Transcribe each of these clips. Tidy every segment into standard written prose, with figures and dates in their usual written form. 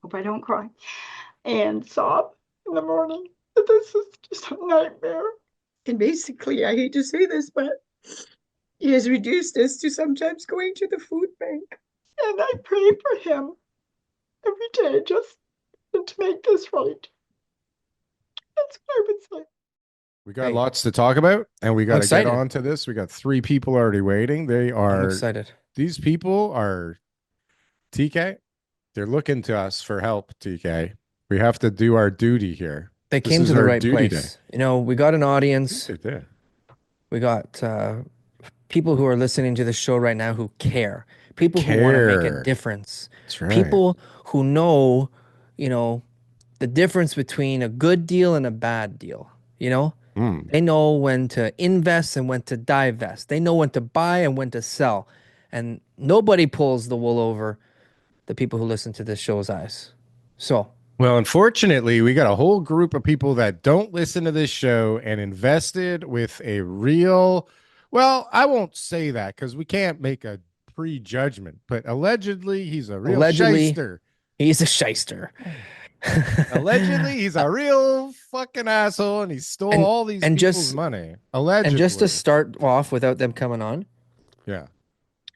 Hope I don't cry. And sob in the morning. This is just a nightmare. And basically, I hate to say this, but he has reduced us to sometimes going to the food bank. And I pray for him every day just to make this right. That's what I would say. We got lots to talk about, and we I'm got to get excited. on to this. We got 3 people already waiting. I'm excited. These people are TK. They're looking to us for help, TK. We have to do our duty here. They This came is to the our right duty place. day. You know, we got an audience. They did. We got people who are listening to the show right now who care. People who want to make a Care. difference. That's right. People who know, you know, the difference between a good deal and a bad deal. You know, they know when to invest and when to divest. They know when to buy and when to sell. And nobody pulls the wool over the people who listen to this show's eyes. So, Well, unfortunately, we got a whole group of people that don't listen to this show and invested with a real, well, I won't say that because we can't make a prejudgment, but allegedly he's a real allegedly, shyster. he's a shyster. Allegedly, he's a real fucking asshole and he stole and all these and people's just money. and just to Allegedly. start off without them coming on, Yeah.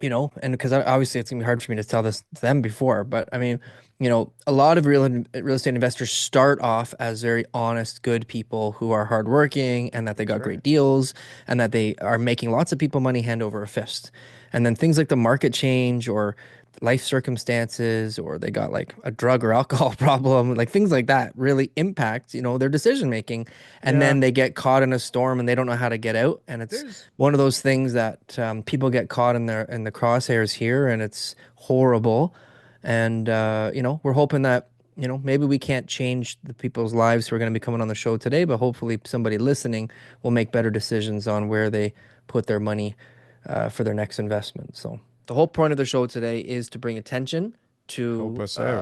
you know, and because obviously it's gonna be hard for me to tell this to them before, but I mean, you know, a lot of real estate investors start off as very honest, good people who are hardworking and that they got great deals and that they are making lots of people money hand over a fist. And then things like the market change or life circumstances or they got like a drug or alcohol problem, like things like that really impact, you know, their decision making. And then they get caught in a storm and they don't know how to get out. And it's one of those things that people get caught in the crosshairs here, and it's horrible. And you know, we're hoping that, you know, maybe we can't change the people's lives who are going to be coming on the show today, but hopefully somebody listening will make better decisions on where they put their money for their next investment. So the whole point of the show today is to bring attention to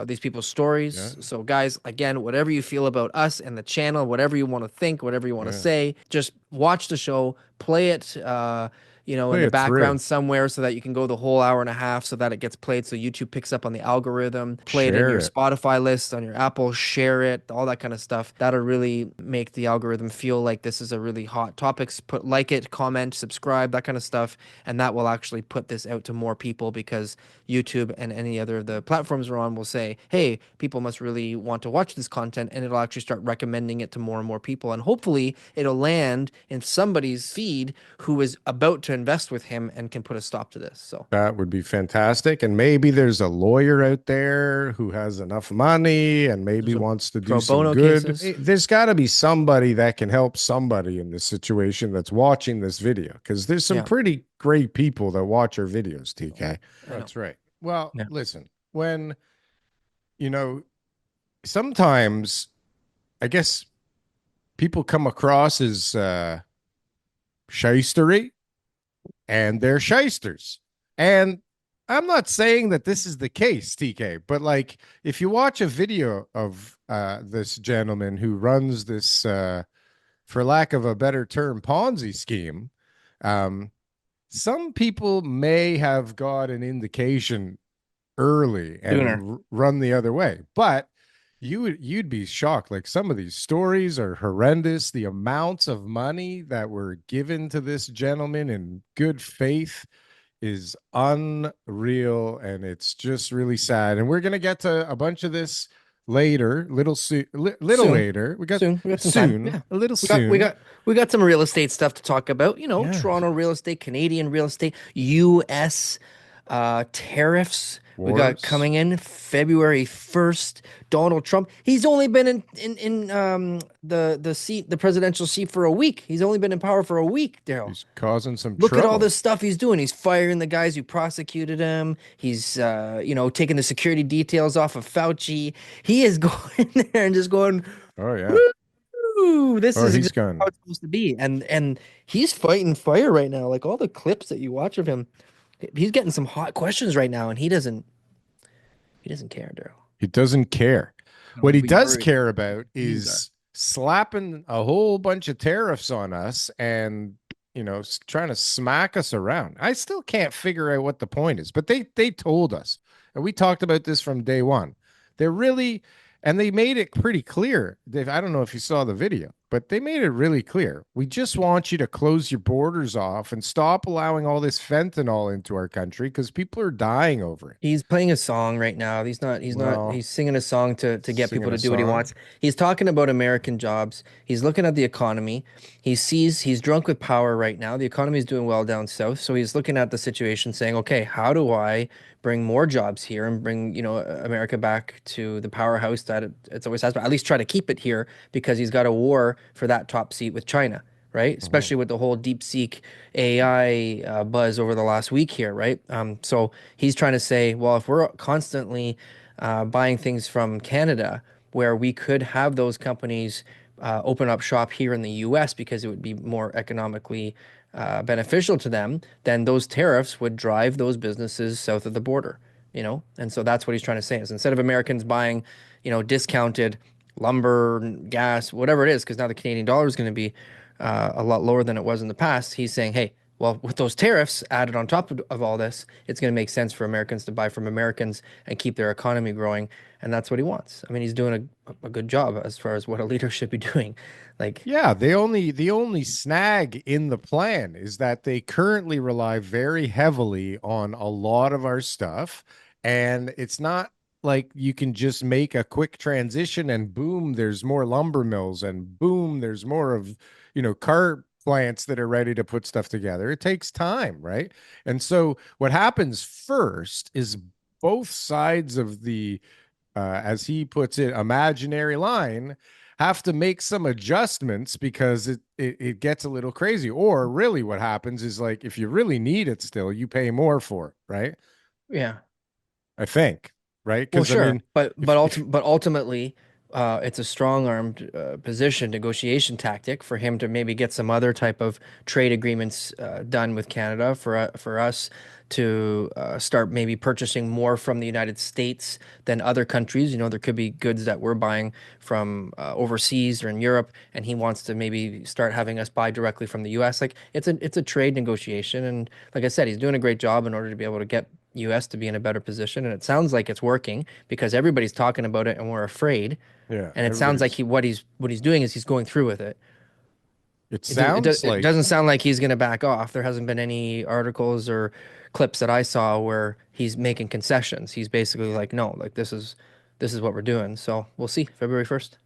these people's stories. So guys, again, whatever you feel about us and the channel, whatever you want to think, whatever you want to say, just watch the show, play it, you know, in the background somewhere so that you can go the whole hour and a half so that it gets played so YouTube picks up on the algorithm. Play it in your Spotify list, on your Apple, share it, all that kind of stuff. That'll really make the algorithm feel like this is a really hot topic. Put like it, comment, subscribe, that kind of stuff, and that will actually put this out to more people because YouTube and any other of the platforms we're on will say, hey, people must really want to watch this content, and it'll actually start recommending it to more and more people. And hopefully it'll land in somebody's feed who is about to invest with him and can put a stop to this. So that would be fantastic. And maybe there's a lawyer out there who has enough money and maybe wants to do some good. There's got to be somebody that can help somebody in this situation that's watching this video, because there's some pretty great people that watch our videos, TK. That's right. Well, listen, when, you know, sometimes I guess people come across as shystery, and they're shysters. And I'm not saying that this is the case, TK, but like if you watch a video of this gentleman who runs this, for lack of a better term, Ponzi scheme, some people may have got an indication early and run the other way. But you'd be shocked. Like some of these stories are horrendous. The amounts of money that were given to this gentleman in good faith is unreal, and it's just really sad. And we're gonna get to a bunch of this later, later. We got some time. Yeah. A little soon. We got some real estate stuff to talk about. You know, Toronto real estate, Canadian real estate, U.S. Tariffs. We got coming in February 1st. Donald Trump. He's only been in the presidential seat for a week. He's only been in power for a week, Darryl. He's causing some Look trouble. at all this stuff he's doing. He's firing the guys who prosecuted him. He's you know, taking the security details off of Fauci. He is going there and just going, oh yeah. This is exactly how it's supposed to be. And he's fighting fire right now. Like all the clips that you watch of him, he's getting some hot questions right now, and he doesn't care, Darryl. He doesn't care. What he does care about is slapping a whole bunch of tariffs on us and, you know, trying to smack us around. I still can't figure out what the point is, but they told us, and we talked about this from day one, They're really, and they made it pretty clear. I don't know if you saw the video, but they made it really clear. We just want you to close your borders off and stop allowing all this fentanyl into our country because people are dying over it. He's playing a song right now. Well, He's singing a song to get people singing to a do what he song. wants. He's talking about American jobs. He's looking at the economy. He's drunk with power right now. The economy is doing well down south. So he's looking at the situation saying, okay, how do I bring more jobs here and bring, America back to the powerhouse that it's always has, but at least try to keep it here because he's got a war for that top seat with China, right? Mhm. Especially with the whole DeepSeek AI buzz over the last week here, right? So he's trying to say, well, if we're constantly buying things from Canada, where we could have those companies open up shop here in the US because it would be more economically beneficial to them, then those tariffs would drive those businesses south of the border, And so that's what he's trying to say is instead of Americans buying, discounted lumber, gas, whatever it is, because now the Canadian dollar is going to be a lot lower than it was in the past. He's saying, hey, well, with those tariffs added on top of all this, it's going to make sense for Americans to buy from Americans and keep their economy growing. And that's what he wants. I mean, he's doing a good job as far as what a leader should be doing. Like, Yeah, the only snag in the plan is that they currently rely very heavily on a lot of our stuff, and it's not like you can just make a quick transition and boom, there's more lumber mills and boom, there's more of, car plants that are ready to put stuff together. It takes time, right? And so what happens first is both sides of the as he puts it, imaginary line, have to make some adjustments because it gets a little crazy. Or really, what happens is like if you really need it still, you pay more for it, right? yeah. I think, right? Well, Because I sure, mean, if but ultimately, it's a strong-armed position negotiation tactic for him to maybe get some other type of trade agreements done with Canada for us to start maybe purchasing more from the United States than other countries. There could be goods that we're buying from overseas or in Europe, and he wants to maybe start having us buy directly from the U.S. Like it's a trade negotiation, and like I said, he's doing a great job in order to be able to get US to be in a better position, and it sounds like it's working because everybody's talking about it and we're afraid, yeah, and it sounds like everybody's. what he's doing is he's going through with it. It It sounds it like doesn't sound like he's going to back off. There hasn't been any articles or clips that I saw where he's making concessions. He's basically like, no, like this is what we're doing. So we'll see February 1st.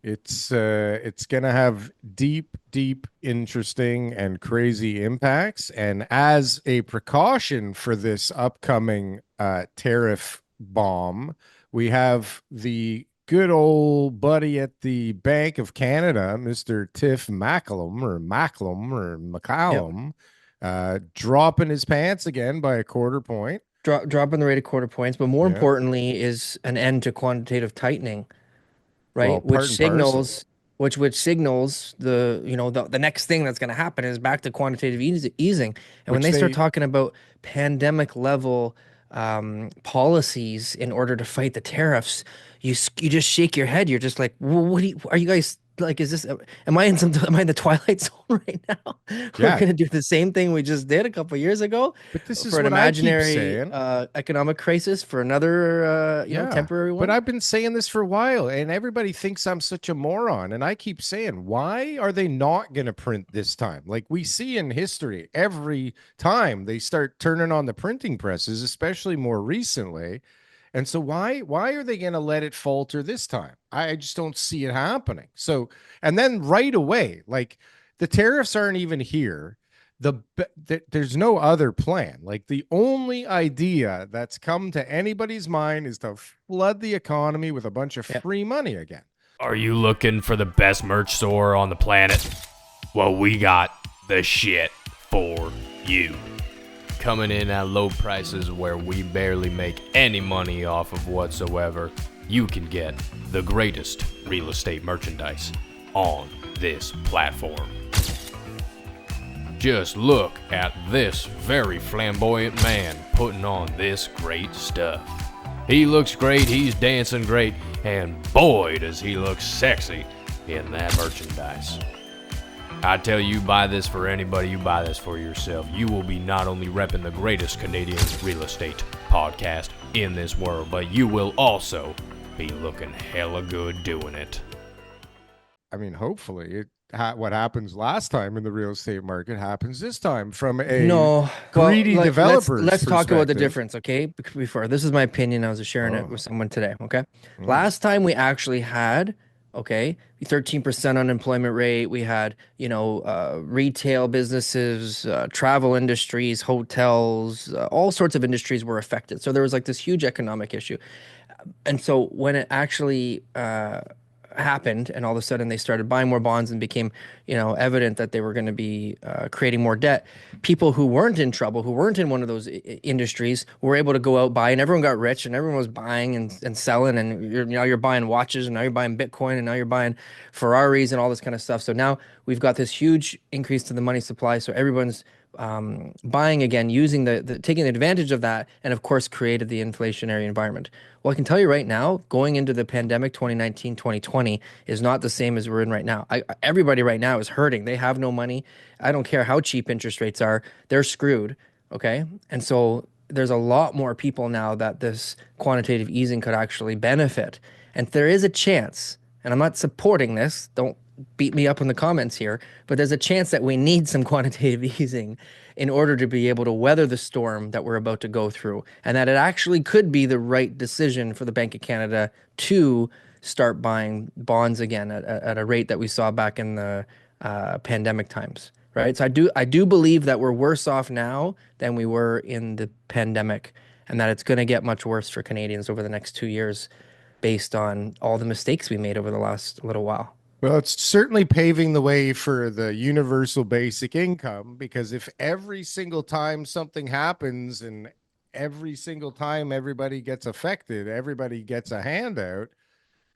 it's gonna have deep, deep, interesting and crazy impacts. And as a precaution for this upcoming tariff bomb, we have the good old buddy at the Bank of Canada, Mr. Tiff Yep. McCallum, dropping his pants again by a quarter point. Dropping the rate a quarter points, but more Yeah. importantly is an end to quantitative tightening, Well, right? part and parcel. Which signals the next thing that's going to happen is back to quantitative easing. And when Which they start they talking about pandemic level policies in order to fight the tariffs, you just shake your head. You're just like, well, are you guys like? Is this? Am I in the twilight zone right now? We're Yeah, going to do the same thing we just did a couple years ago but this for is an what I keep imaginary saying. economic crisis for another Yeah. temporary But one. I've been saying this for a while, and everybody thinks I'm such a moron. And I keep saying, why are they not going to print this time? Like we see in history, every time they start turning on the printing presses, especially more recently. And so why are they going to let it falter this time? I just don't see it happening. So, and then right away, like the tariffs aren't even here. There's no other plan. Like the only idea that's come to anybody's mind is to flood the economy with a bunch of Yeah. free money again. Are you looking for the best merch store on the planet? Well, we got the shit for you. Coming in at low prices where we barely make any money off of whatsoever, you can get the greatest real estate merchandise on this platform. Just look at this very flamboyant man putting on this great stuff. He looks great, he's dancing great, and boy does he look sexy in that merchandise. I tell you, buy this for anybody, you buy this for yourself. You will be not only repping the greatest Canadian real estate podcast in this world, but you will also be looking hella good doing it. I mean, hopefully, what happens last time in the real estate market happens this time from a No, well, greedy let's developer's talk about the perspective. difference, okay? Before this is my opinion. I was sharing it Oh. with someone today. Okay, Mm. last time we actually had 13% unemployment rate. We had retail businesses, travel industries, hotels, all sorts of industries were affected. So there was like this huge economic issue. And so when it actually happened, and all of a sudden they started buying more bonds and became, evident that they were going to be creating more debt, people who weren't in trouble, who weren't in one of those industries, were able to go out buy, and everyone got rich, and everyone was buying and selling, and now you're buying watches, and now you're buying Bitcoin, and now you're buying Ferraris and all this kind of stuff. So now we've got this huge increase to the money supply. So everyone's buying again, using taking advantage of that, and of course created the inflationary environment. Well, I can tell you right now, going into the pandemic 2019, 2020 is not the same as we're in right now. Everybody right now is hurting. They have no money. I don't care how cheap interest rates are, they're screwed. Okay. And so there's a lot more people now that this quantitative easing could actually benefit. And there is a chance, and I'm not supporting this, don't beat me up in the comments here, but there's a chance that we need some quantitative easing in order to be able to weather the storm that we're about to go through, and that it actually could be the right decision for the Bank of Canada to start buying bonds again at a rate that we saw back in the pandemic times, right? So I do believe that we're worse off now than we were in the pandemic, and that it's going to get much worse for Canadians over the next 2 years based on all the mistakes we made over the last little while. Well, it's certainly paving the way for the universal basic income, because if every single time something happens and every single time everybody gets affected, everybody gets a handout,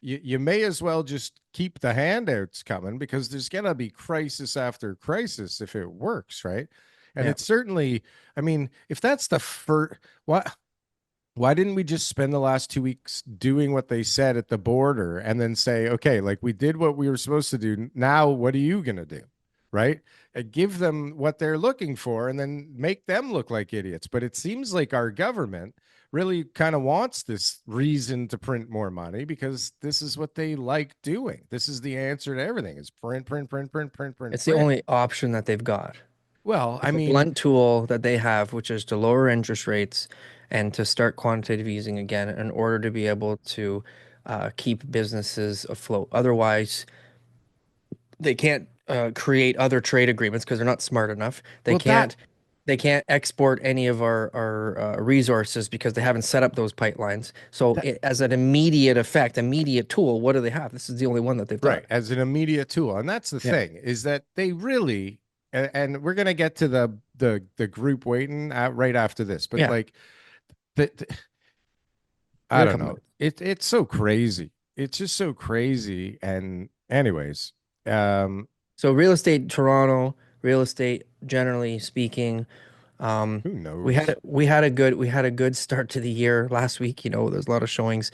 you may as well just keep the handouts coming, because there's going to be crisis after crisis if it works, right? And Yeah. it's certainly, I mean, if that's the first, why didn't we just spend the last 2 weeks doing what they said at the border and then say, okay, like we did what we were supposed to do. Now, what are you going to do? Right? And give them what they're looking for and then make them look like idiots. But it seems like our government really kind of wants this reason to print more money, because this is what they like doing. This is the answer to everything. It's print, print, print, print, print, print. It's the only option that they've got. Well, It's a blunt tool that they have, which is to lower interest rates and to start quantitative easing again in order to be able to keep businesses afloat. Otherwise, they can't create other trade agreements because they're not smart enough. They can't export any of our resources because they haven't set up those pipelines. So as an immediate effect, immediate tool, what do they have? This is the only one that they've got. Right, as an immediate tool. And that's the thing, is that they really, and we're going to get to the group waiting right after this, but like I don't know. It's so crazy. It's just so crazy. And anyways, so real estate, Toronto, real estate, generally speaking, who knows? We had a good start to the year last week. There's a lot of showings.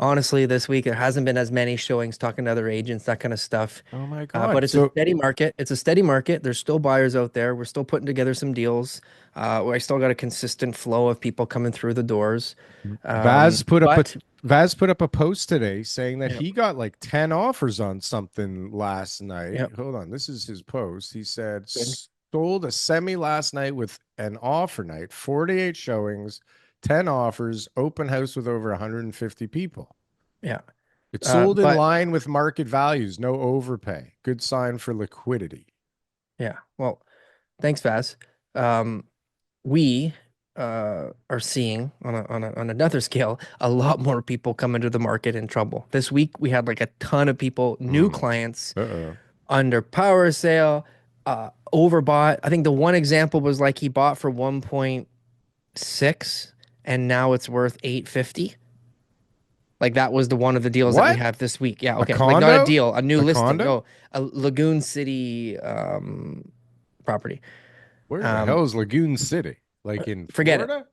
Honestly, this week there hasn't been as many showings, talking to other agents, that kind of stuff. Oh my God. But it's a steady market. It's a steady market. There's still buyers out there. We're still putting together some deals. I still got a consistent flow of people coming through the doors. Vaz put up a post today saying that he got like 10 offers on something last night. Yep. Hold on. This is his post. He said, sold a semi last night with an offer night, 48 showings, 10 offers, open house with over 150 people. Yeah. It sold in line with market values, no overpay. Good sign for liquidity. Yeah. Well, thanks, Vaz. We are seeing on another scale a lot more people come into the market in trouble. This week we had like a ton of people, new clients under power sale, overbought. I think the one example was like he bought for 1.6 and now it's worth 850. Like that was one of the deals that we have this week. Yeah, okay. Like not a deal, a new listing. Condo? No, a Lagoon City property. Where the hell is Lagoon City? Like in Florida? Forget it.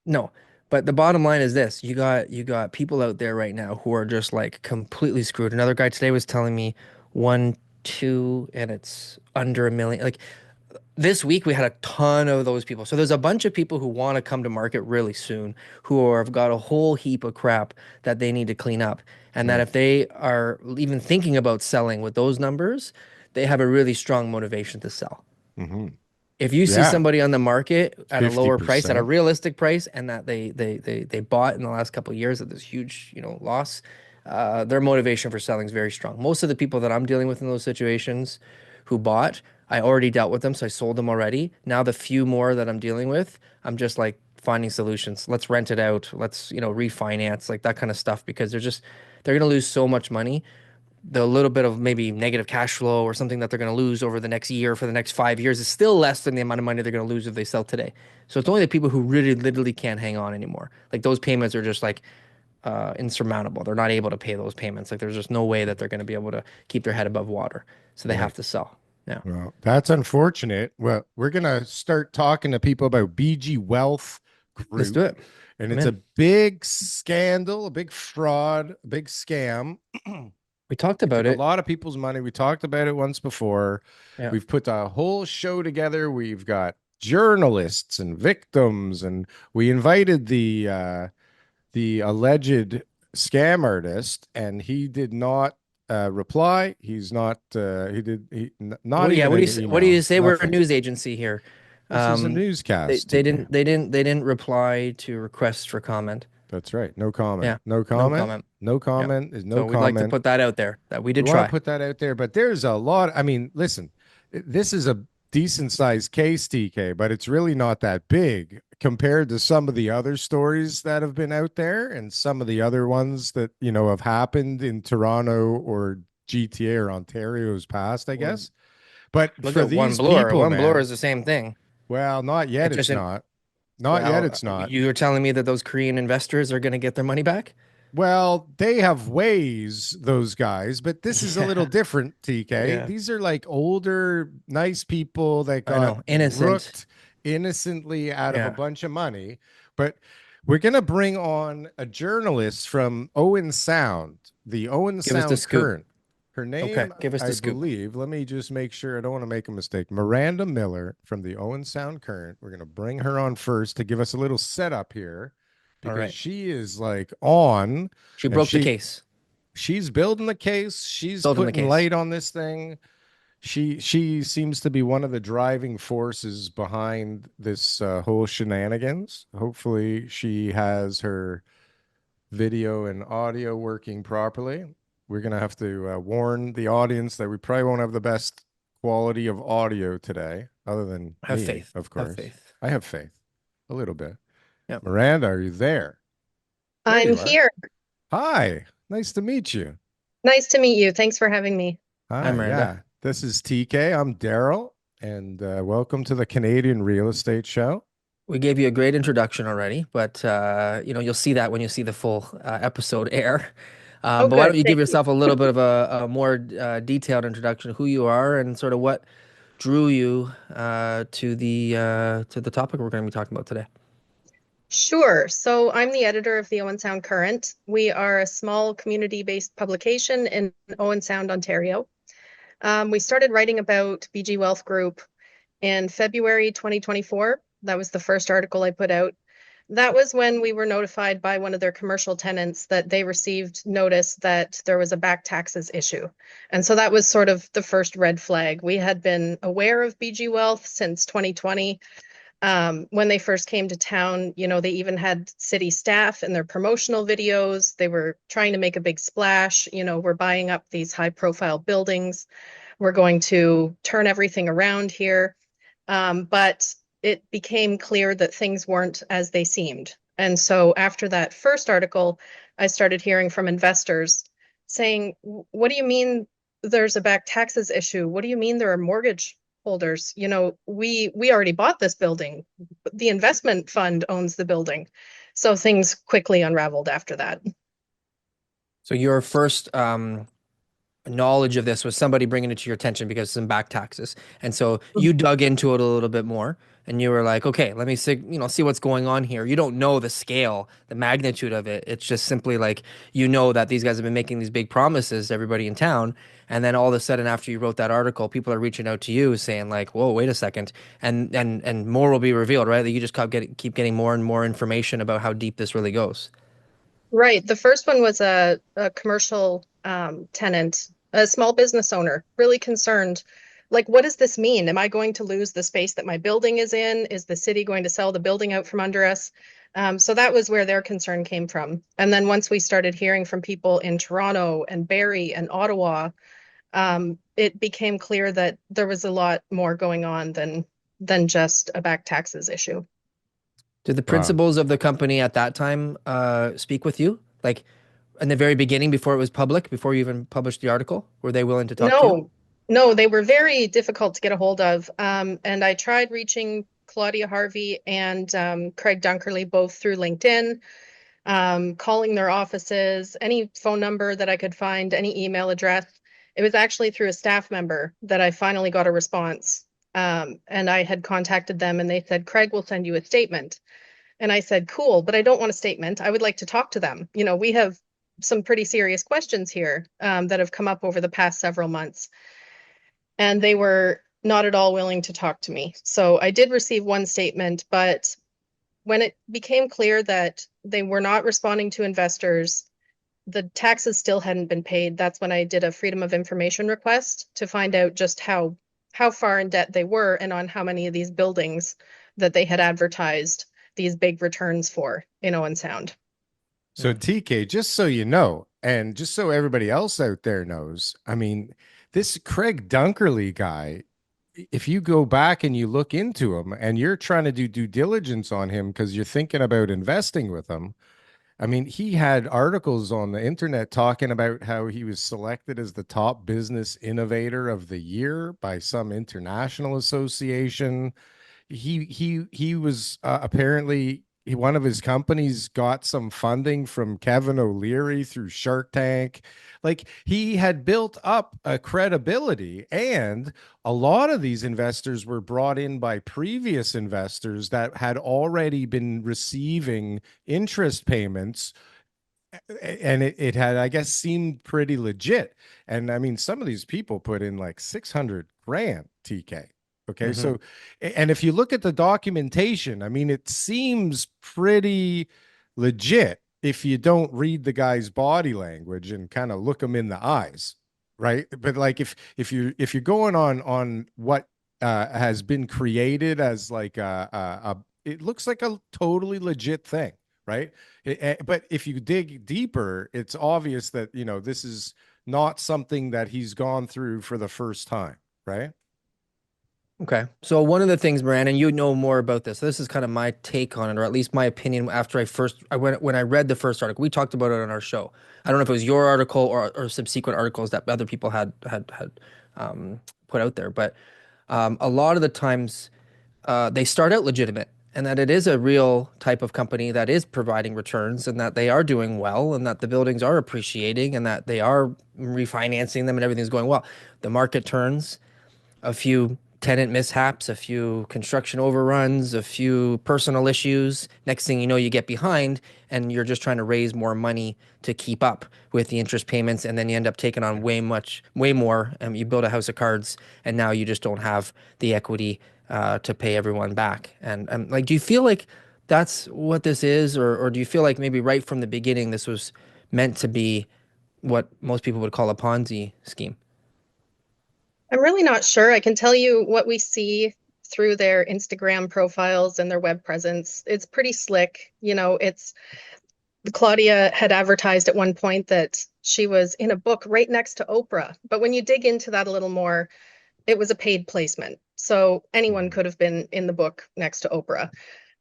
No. But the bottom line is this. You got people out there right now who are just like completely screwed. Another guy today was telling me 1.2 and it's under $1 million. Like this week we had a ton of those people. So there's a bunch of people who want to come to market really soon who have got a whole heap of crap that they need to clean up. And that Right. if they are even thinking about selling with those numbers, they have a really strong motivation to sell. Mm-hmm. If you see Yeah. somebody on the market at a lower price, at a 50%. realistic price, and that they bought in the last couple of years at this huge, loss, their motivation for selling is very strong. Most of the people that I'm dealing with in those situations who bought, I already dealt with them, so I sold them already. Now the few more that I'm dealing with, I'm just like finding solutions. Let's rent it out. Let's, refinance, like that kind of stuff, because they're gonna lose so much money. The little bit of maybe negative cash flow or something that they're going to lose over the next year for the next 5 years is still less than the amount of money they're going to lose if they sell today. So it's only the people who really literally can't hang on anymore. Like those payments are just like insurmountable. They're not able to pay those payments. Like there's just no way that they're going to be able to keep their head above water. So they Right. have to sell. Yeah. Well, that's unfortunate. Well, we're going to start talking to people about BG Wealth Let's do Group. it. And I'm it's a in. big scandal, a big fraud, a big scam. We talked They about took a it. lot of people's money. We talked about it once before. Yeah. We've put a whole show together. We've got journalists and victims, and we invited the alleged scam artist, and he did not reply. He's not not Yeah. even What do an you what do email, you say? We're a nothing. news agency here. This is a Um, they newscast, they TK. didn't reply to requests for comment. That's right. No comment. Yeah. No No comment. comment. No Yeah. comment is no So we'd like to comment. put that out there that we We did want to try. put that out there, but there's a lot. I mean, listen, this is a decent sized case, TK, but it's really not that big compared to some of the other stories that have been out there and some of the other ones that, have happened in Toronto or GTA or Ontario's past, I Well, guess. But look for at one these blower. people, One blower man, is the same thing. well, not yet. It's just It's an, not. Not yet. well, It's not. you were telling me that those Korean investors are going to get their money back? Well, they have ways, those guys, but this is a little Yeah. different, TK. Yeah. These are like older, nice people that I got know. Innocent. rooked innocently out of a Yeah. bunch of money. But we're going to bring on a journalist from Owen Sound, the Owen Give us the Sound scoop. Current. Her Okay. name, Give us the I scoop. believe, let me just make sure I don't want to make a mistake. Miranda Miller from the Owen Sound Current. We're going to bring her on first to give us a little setup here All because right. she is like on She and broke the case. she's building the case. She's Building the putting case. light on this thing. She seems to be one of the driving forces behind this whole shenanigans. Hopefully, she has her video and audio working properly. We're gonna have to warn the audience that we probably won't have the best quality of audio today, other than Have me, faith. of Have course. faith. I have faith, a little bit. Yeah. Miranda, are you there? There I'm you are. here. Hi, nice to meet you. Nice to meet you. Thanks for having me. Hi, Hi, Miranda. yeah. This is TK. I'm Darryl, and welcome to the Canadian Real Estate Show. We gave you a great introduction already, but you'll see that when you see the full episode air. Oh, But why good. don't you give Thank you. yourself a little bit of a more detailed introduction of who you are and sort of what drew you to the topic we're going to be talking about today. Sure. So I'm the editor of the Owen Sound Current. We are a small community-based publication in Owen Sound, Ontario. We started writing about BG Wealth Group in February 2024. That was the first article I put out. That was when we were notified by one of their commercial tenants that they received notice that there was a back taxes issue. And so that was sort of the first red flag. We had been aware of BG Wealth since 2020. When they first came to town, they even had city staff in their promotional videos. They were trying to make a big splash. We're buying up these high profile buildings. We're going to turn everything around here. But it became clear that things weren't as they seemed. And so after that first article, I started hearing from investors saying, what do you mean there's a back taxes issue? What do you mean there are mortgage holders? We already bought this building. The investment fund owns the building. So things quickly unraveled after that. So your first knowledge of this was somebody bringing it to your attention because of some back taxes. And so you dug into it a little bit more and you were like, okay, let me see, see what's going on here. You don't know the scale, the magnitude of it. It's just simply like, that these guys have been making these big promises to everybody in town. And then all of a sudden, after you wrote that article, people are reaching out to you saying like, whoa, wait a second. And more will be revealed, right? That you just keep getting more and more information about how deep this really goes. Right. The first one was a commercial tenant, a small business owner, really concerned. Like, what does this mean? Am I going to lose the space that my building is in? Is the city going to sell the building out from under us? So that was where their concern came from. And then once we started hearing from people in Toronto and Barrie and Ottawa, it became clear that there was a lot more going on than just a back taxes issue. Did the Wow. principals of the company at that time speak with you? Like in the very beginning, before it was public, before you even published the article? Were they willing to talk to you? No, they were very difficult to get a hold of. And I tried reaching Claudia Harvey and Craig Dunkerley both through LinkedIn, calling their offices, any phone number that I could find, any email address. It was actually through a staff member that I finally got a response. And I had contacted them and they said, Craig will send you a statement. And I said, cool, but I don't want a statement. I would like to talk to them. We have some pretty serious questions here that have come up over the past several months. And they were not at all willing to talk to me. So I did receive one statement, but when it became clear that they were not responding to investors, the taxes still hadn't been paid. That's when I did a Freedom of Information request to find out just how far in debt they were and on how many of these buildings that they had advertised these big returns for in Owen Sound. So TK, just so you know, and just so everybody else out there knows, I mean, this Craig Dunkerley guy, if you go back and you look into him and you're trying to do due diligence on him because you're thinking about investing with him, I mean, he had articles on the internet talking about how he was selected as the top business innovator of the year by some international association. He was apparently one of his companies got some funding from Kevin O'Leary through Shark Tank. Like he had built up a credibility, and a lot of these investors were brought in by previous investors that had already been receiving interest payments, and it had, I guess, seemed pretty legit. And I mean, some of these people put in like 600 grand, TK. Okay. So, and if you look at the documentation, I mean, it seems pretty legit if you don't read the guy's body language and kind of look him in the eyes. Right. But like, if you're going on what has been created as like it looks like a totally legit thing. Right. But if you dig deeper, it's obvious that, this is not something that he's gone through for the first time. Right. Okay. So one of the things, Moran, and you know more about this. This is kind of my take on it, or at least my opinion after when I read the first article. We talked about it on our show. I don't know if it was your article or subsequent articles that other people had put out there, but a lot of the times they start out legitimate, and that it is a real type of company that is providing returns, and that they are doing well, and that the buildings are appreciating, and that they are refinancing them, and everything's going well. The market turns, a few tenant mishaps, a few construction overruns, a few personal issues. Next thing you know, you get behind and you're just trying to raise more money to keep up with the interest payments. And then you end up taking on way more. And you build a house of cards and now you just don't have the equity to pay everyone back. And like, do you feel like that's what this is? Or do you feel like maybe right from the beginning, this was meant to be what most people would call a Ponzi scheme? I'm really not sure. I can tell you what we see through their Instagram profiles and their web presence. It's pretty slick. It's Claudia had advertised at one point that she was in a book right next to Oprah. But when you dig into that a little more, it was a paid placement. So anyone could have been in the book next to Oprah.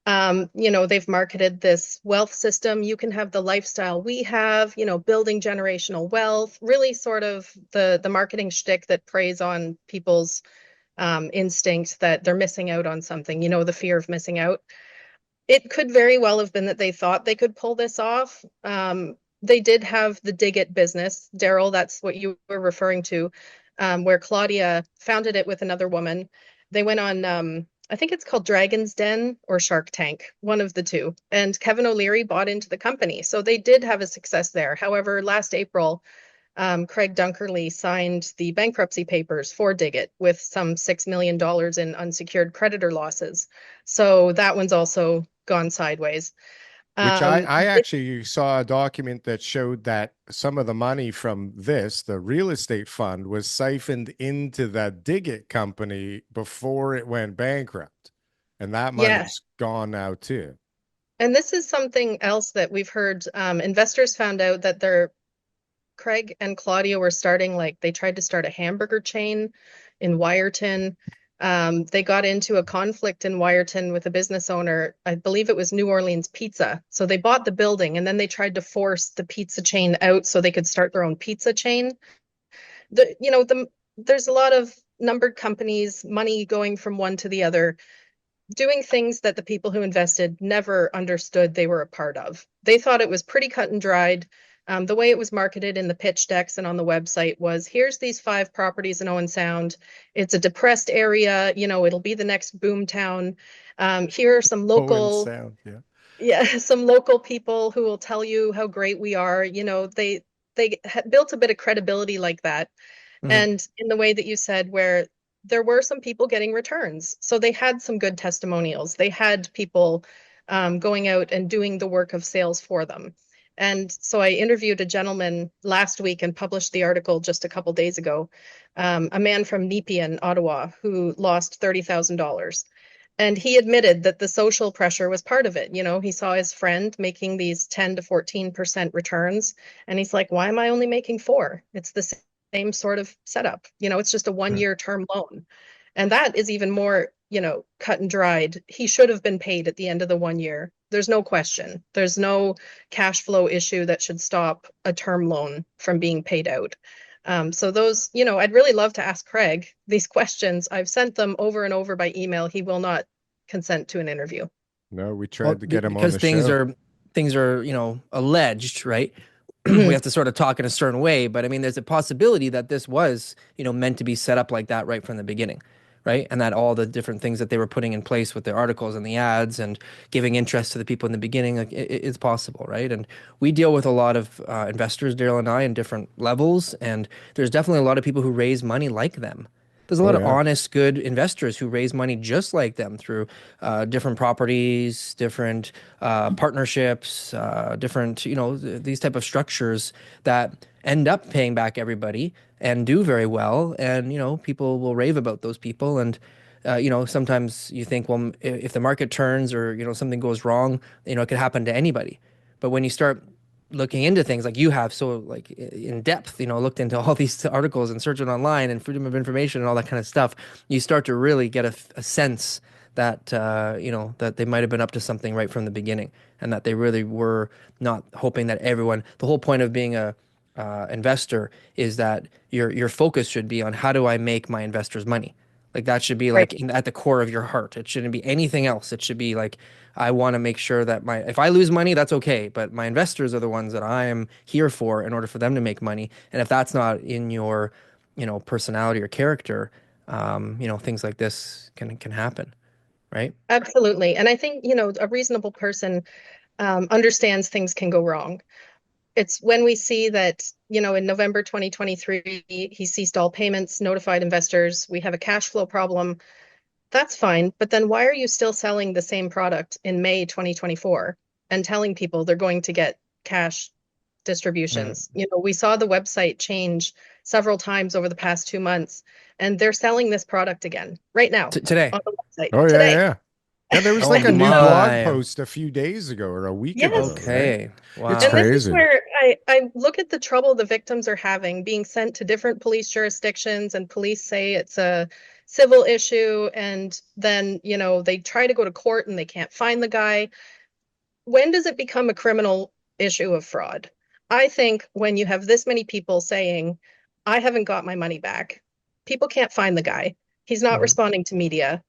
They've marketed this wealth system. You can have the lifestyle we have, building generational wealth, really sort of the marketing shtick that preys on people's instinct that they're missing out on something, the fear of missing out. It could very well have been that they thought they could pull this off. they did have the Dig It business. Darryl, that's what you were referring to, where Claudia founded it with another woman. They went on, I think it's called Dragon's Den or Shark Tank, one of the two. And Kevin O'Leary bought into the company. So they did have a success there. However, last April, Craig Dunkerley signed the bankruptcy papers for Dig It with some $6 million in unsecured creditor losses. So that one's also gone sideways. Which I actually saw a document that showed that some of the money from this, the real estate fund, was siphoned into the Dig It company before it went bankrupt. And that money's gone now too. And this is something else that we've heard. Investors found out that Craig and Claudia were starting, like they tried to start a hamburger chain in Wyerton. They got into a conflict in Wyerton with a business owner. I believe it was New Orleans Pizza. So they bought the building and then they tried to force the pizza chain out so they could start their own pizza chain. There's a lot of numbered companies, money going from one to the other, doing things that the people who invested never understood they were a part of. They thought it was pretty cut and dried. The way it was marketed in the pitch decks and on the website was, here's these 5 properties in Owen Sound. It's a depressed area. It'll be the next boom town. Here are some local, Owen Sound, some local people who will tell you how great we are. They built a bit of credibility like that. And in the way that you said, where there were some people getting returns. So they had some good testimonials. They had people going out and doing the work of sales for them. And so I interviewed a gentleman last week and published the article just a couple days ago, a man from Nepean, Ottawa, who lost $30,000. And he admitted that the social pressure was part of it. He saw his friend making these 10 to 14% returns. And he's like, why am I only making 4? It's the same sort of setup. It's just a 1-year term loan. And that is even more, cut and dried. He should have been paid at the end of the 1 year. There's no question. There's no cash flow issue that should stop a term loan from being paid out. So those, I'd really love to ask Craig these questions. I've sent them over and over by email. He will not consent to an interview. No, we tried to get him on the because show. things are alleged, right? We have to sort of talk in a certain way, but I mean, there's a possibility that this was, meant to be set up like that right from the beginning, right? And that all the different things that they were putting in place with the articles and the ads and giving interest to the people in the beginning, like it's possible, right? And we deal with a lot of investors, Darryl and I, in different levels, and there's definitely a lot of people who raise money like them. There's a lot of honest, good investors who raise money just like them through different properties, different partnerships, different, these type of structures that end up paying back everybody and do very well. And, people will rave about those people. And, sometimes you think, well, if the market turns or, something goes wrong, it could happen to anybody. But when you start looking into things like you have, so like in depth, looked into all these articles and searching online and freedom of information and all that kind of stuff, you start to really get a sense that, that they might have been up to something right from the beginning and that they really were not hoping that everyone, the whole point of being a investor is that your focus should be on how do I make my investors money? Like that should be like at the core of your heart. It shouldn't be anything else. It should be like, I want to make sure that if I lose money, that's okay. But my investors are the ones that I am here for in order for them to make money. And if that's not in your, personality or character, things like this can happen. Right. Absolutely. And I think, a reasonable person understands things can go wrong. It's when we see that, in November 2023, he ceased all payments, notified investors, we have a cash flow problem. That's fine. But then why are you still selling the same product in May 2024 and telling people they're going to get cash distributions? We saw the website change several times over the past 2 months, and they're selling this product again right now today on the website. Oh, today. yeah. Yeah, there was like a new blog post a few days ago or a week ago. Okay. Right? Wow. It's And crazy. this is where I look at the trouble the victims are having, being sent to different police jurisdictions, and police say it's a civil issue, and then, they try to go to court and they can't find the guy. When does it become a criminal issue of fraud? I think when you have this many people saying, I haven't got my money back, people can't find the guy, he's not responding to media,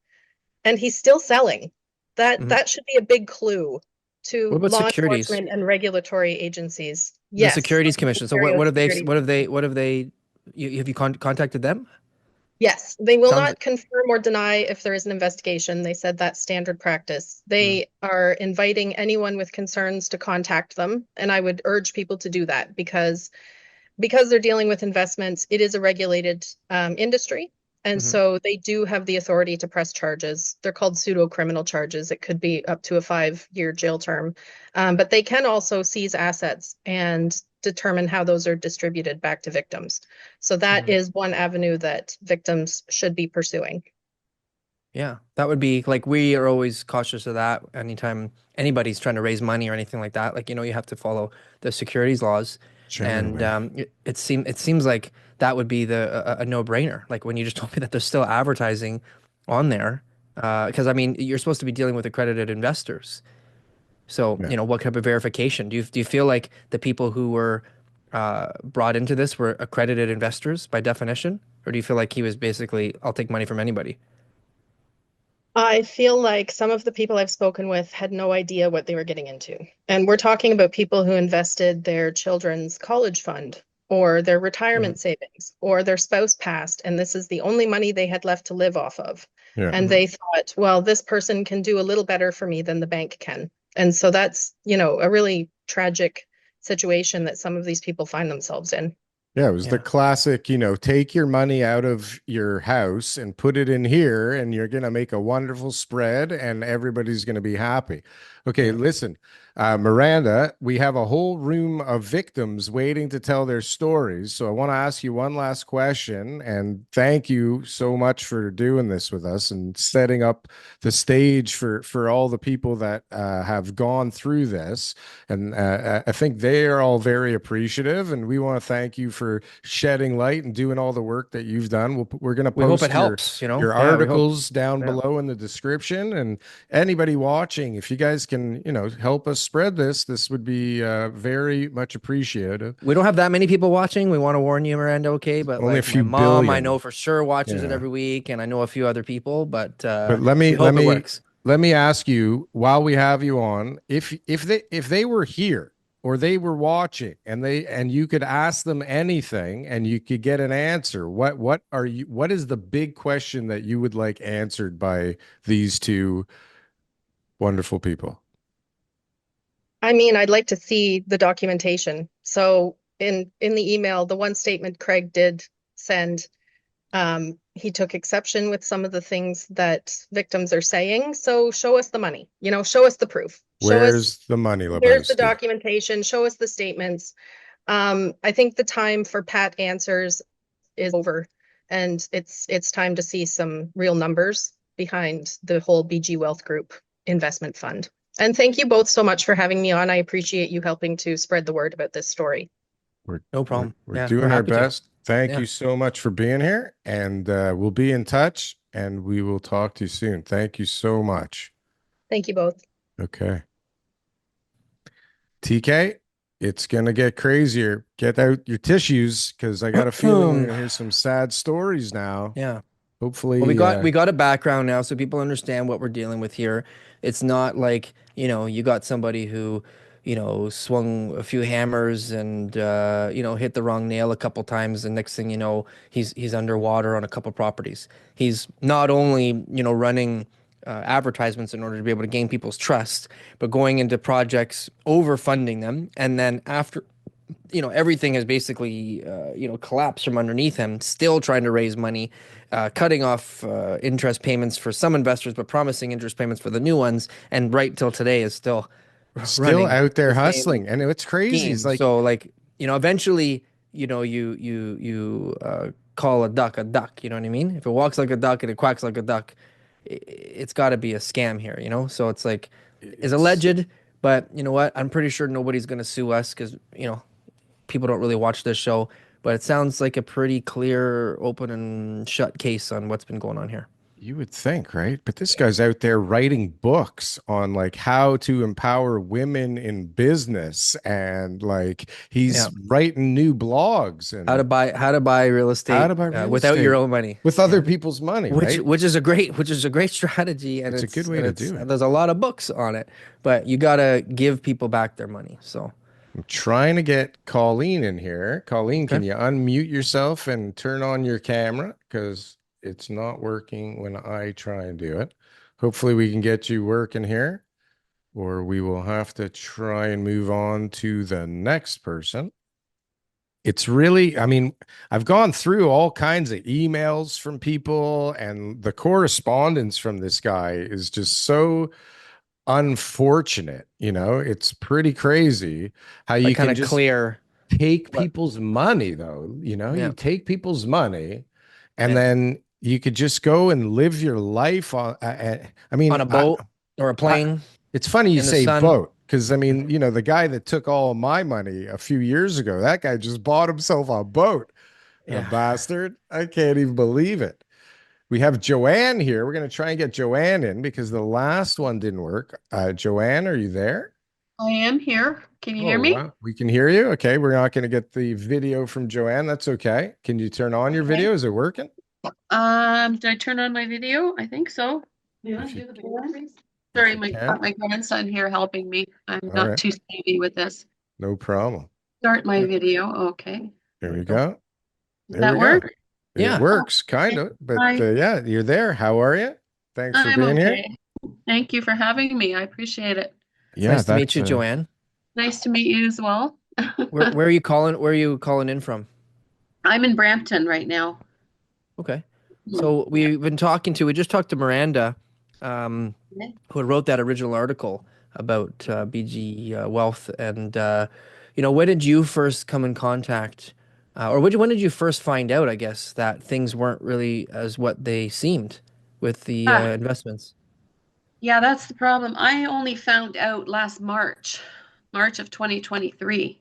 and he's still selling. That should be a big clue What to about law securities? enforcement and regulatory agencies. The Yes. Securities Commission. So Ontario Securities. what have they have you contacted them? Yes, they will Sounds not confirm or deny if there is an investigation. They said that's standard practice. They are inviting anyone with concerns to contact them, and I would urge people to do that because they're dealing with investments, it is a regulated industry. And Mhm. so they do have the authority to press charges. They're called pseudo criminal charges. It could be up to a 5-year jail term. But they can also seize assets and determine how those are distributed back to victims. So that Mhm. is one avenue that victims should be pursuing. Yeah, that would be like we are always cautious of that anytime anybody's trying to raise money or anything like that. Like, you know, you have to follow the securities laws. And Generally. it seems like that would be a no-brainer. Like when you just told me that there's still advertising on there. Because I mean, you're supposed to be dealing with accredited investors. So, Yeah. you know, what type of verification? Do you feel like the people who were brought into this were accredited investors by definition? Or do you feel like he was basically, I'll take money from anybody? I feel like some of the people I've spoken with had no idea what they were getting into. And we're talking about people who invested their children's college fund or their Mhm. retirement savings or their spouse passed, and this is the only money they had left to live off of. Yeah. And they thought, well, this person can do a little better for me than the bank can. And so that's, you know, a really tragic situation that some of these people find themselves in. Yeah, it was the Yeah. classic, take your money out of your house and put it in here, and you're going to make a wonderful spread, and everybody's going to be happy. Okay, Yeah. listen, Miranda, we have a whole room of victims waiting to tell their stories. So I want to ask you one last question, and thank you so much for doing this with us and setting up the stage for all the people that have gone through this. And I think they are all very appreciative, and we want to thank you for shedding light and doing all the work that you've done. We're going to We hope it post helps, you know? your Yeah, we hope. articles down Yeah. below in the description, and anybody watching, if you guys can, help us spread this would be very much appreciated. We don't have that many people watching. We want to warn you, Miranda, okay? But Only a like my few mom, I billion. know for sure watches it Yeah. every week, and I know a few other people, but But let we me let hope it me works. let me ask you while we have you on, if they were here or they were watching and you could ask them anything and you could get an answer, what is the big question that you would like answered by these two wonderful people? I mean, I'd like to see the documentation. So in the email, the one statement Craig did send, he took exception with some of the things that victims are saying. So show us the money, show us the proof. Show us Where's the money, here's the Lebowski? documentation, show us the statements. I think the time for pat answers is over, and it's time to see some real numbers behind the whole BG Wealth Group investment fund. And thank you both so much for having me on. I appreciate you helping to spread the word about this story. We're No we're, problem. we're Yeah, we're doing our happy to. best. Thank Yeah. you so much for being here, and we'll be in touch, and we will talk to you soon. Thank you so much. Thank you both. Okay. TK, it's going to get crazier. Get out your tissues because I got a feeling we're going to hear some sad stories now. Yeah. Well, Hopefully, we got a background now, so people understand what we're dealing with here. It's not like, you know, you got somebody who, you know, swung a few hammers and you know, hit the wrong nail a couple times, and next thing you know, he's underwater on a couple properties. He's not only, you know, running advertisements in order to be able to gain people's trust, but going into projects, overfunding them, and then after, you know, everything has basically you know, collapsed from underneath him, still trying to raise money, cutting off interest payments for some investors but promising interest payments for the new ones, and right till today is still still running out there the same hustling. And it's crazy. It's scheme. like, So like, you know, eventually, you know, call a duck, you know what I mean? If it walks like a duck and it quacks like a duck, it's got to be a scam here, you know? So it's like, it's it's alleged, but you know what? I'm pretty sure nobody's going to sue us because, you know, people don't really watch this show, but it sounds like a pretty clear, open and shut case on what's been going on here. You would think, right? But this guy's out there writing books on like how to empower women in business, and like Yeah. he's writing new blogs How to and buy real how estate to buy real without your estate own money. with Yeah. other people's money, right? Which is a great strategy, and It's a good way to do it. there's a lot of books on it, but you gotta give people back their money. So I'm trying to get Colleen in here. Colleen, can okay. you unmute yourself and turn on your camera? Because it's not working when I try and do it. Hopefully we can get you working here, or we will have to try and move on to the next person. It's really, I mean, I've gone through all kinds of emails from people, and the correspondence from this guy is just so unfortunate. It's pretty crazy how Like you kind can of just clear take what? people's money, though. You Yeah. take people's money, and Yeah. then you could just go and live your life on. I mean, On a boat or a I, plane it's funny you in the say sun. boat, because I mean, the guy that took all of my money a few years ago, that guy just bought himself a boat. The Yeah. bastard. I can't even believe it. We have Joanne here. We're going to try and get Joanne in because the last one didn't work. Joanne, are you there? I am here. Can you Oh, hear me? wow. We can hear you. Okay. We're not going to get the video from Joanne. That's okay. Can you turn on your Okay. video? Is it working? Did I turn on my video? I think so. Yeah, If you, do the video, please. if Sorry, you my can. my grandson here helping me. I'm All not right. too savvy with this. No problem. Start my video. Okay. There we go. Does There we that go. work? It Yeah. works, kind Okay. of. But Hi. yeah, you're there. How are you? Thanks for I'm being here. okay. Thank you for having me. I appreciate it. Yeah, Nice to meet that's you, Joanne. Nice to meet you as well. Where are you calling? Where are you calling in from? I'm in Brampton right now. Okay. Hmm. So Yeah. we just talked to Miranda, Okay. who wrote that original article about BG Wealth, and when did you first come in contact, or when did you first find out, I guess, that things weren't really as what they seemed with the Ah, investments? yeah, that's the problem. I only found out last March of 2023.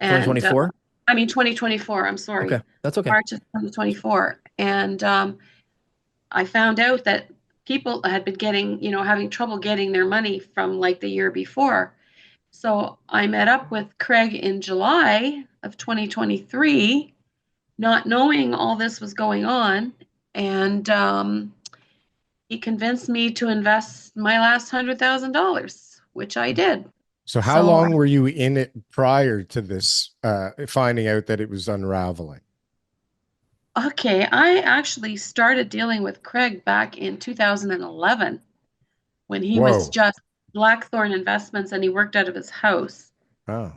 And 2024? I mean 2024, I'm Okay, sorry. that's okay. March of 2024. And I found out that people had been getting, having trouble getting their money from like the year before. So I met up with Craig in July of 2023, not knowing all this was going on. And he convinced me to invest my last $100,000, which I did. So how So, long were you in it prior to this, finding out that it was unraveling? okay, I actually started dealing with Craig back in 2011 when he was Whoa. just Blackthorn Investments and he worked out of his house. Oh.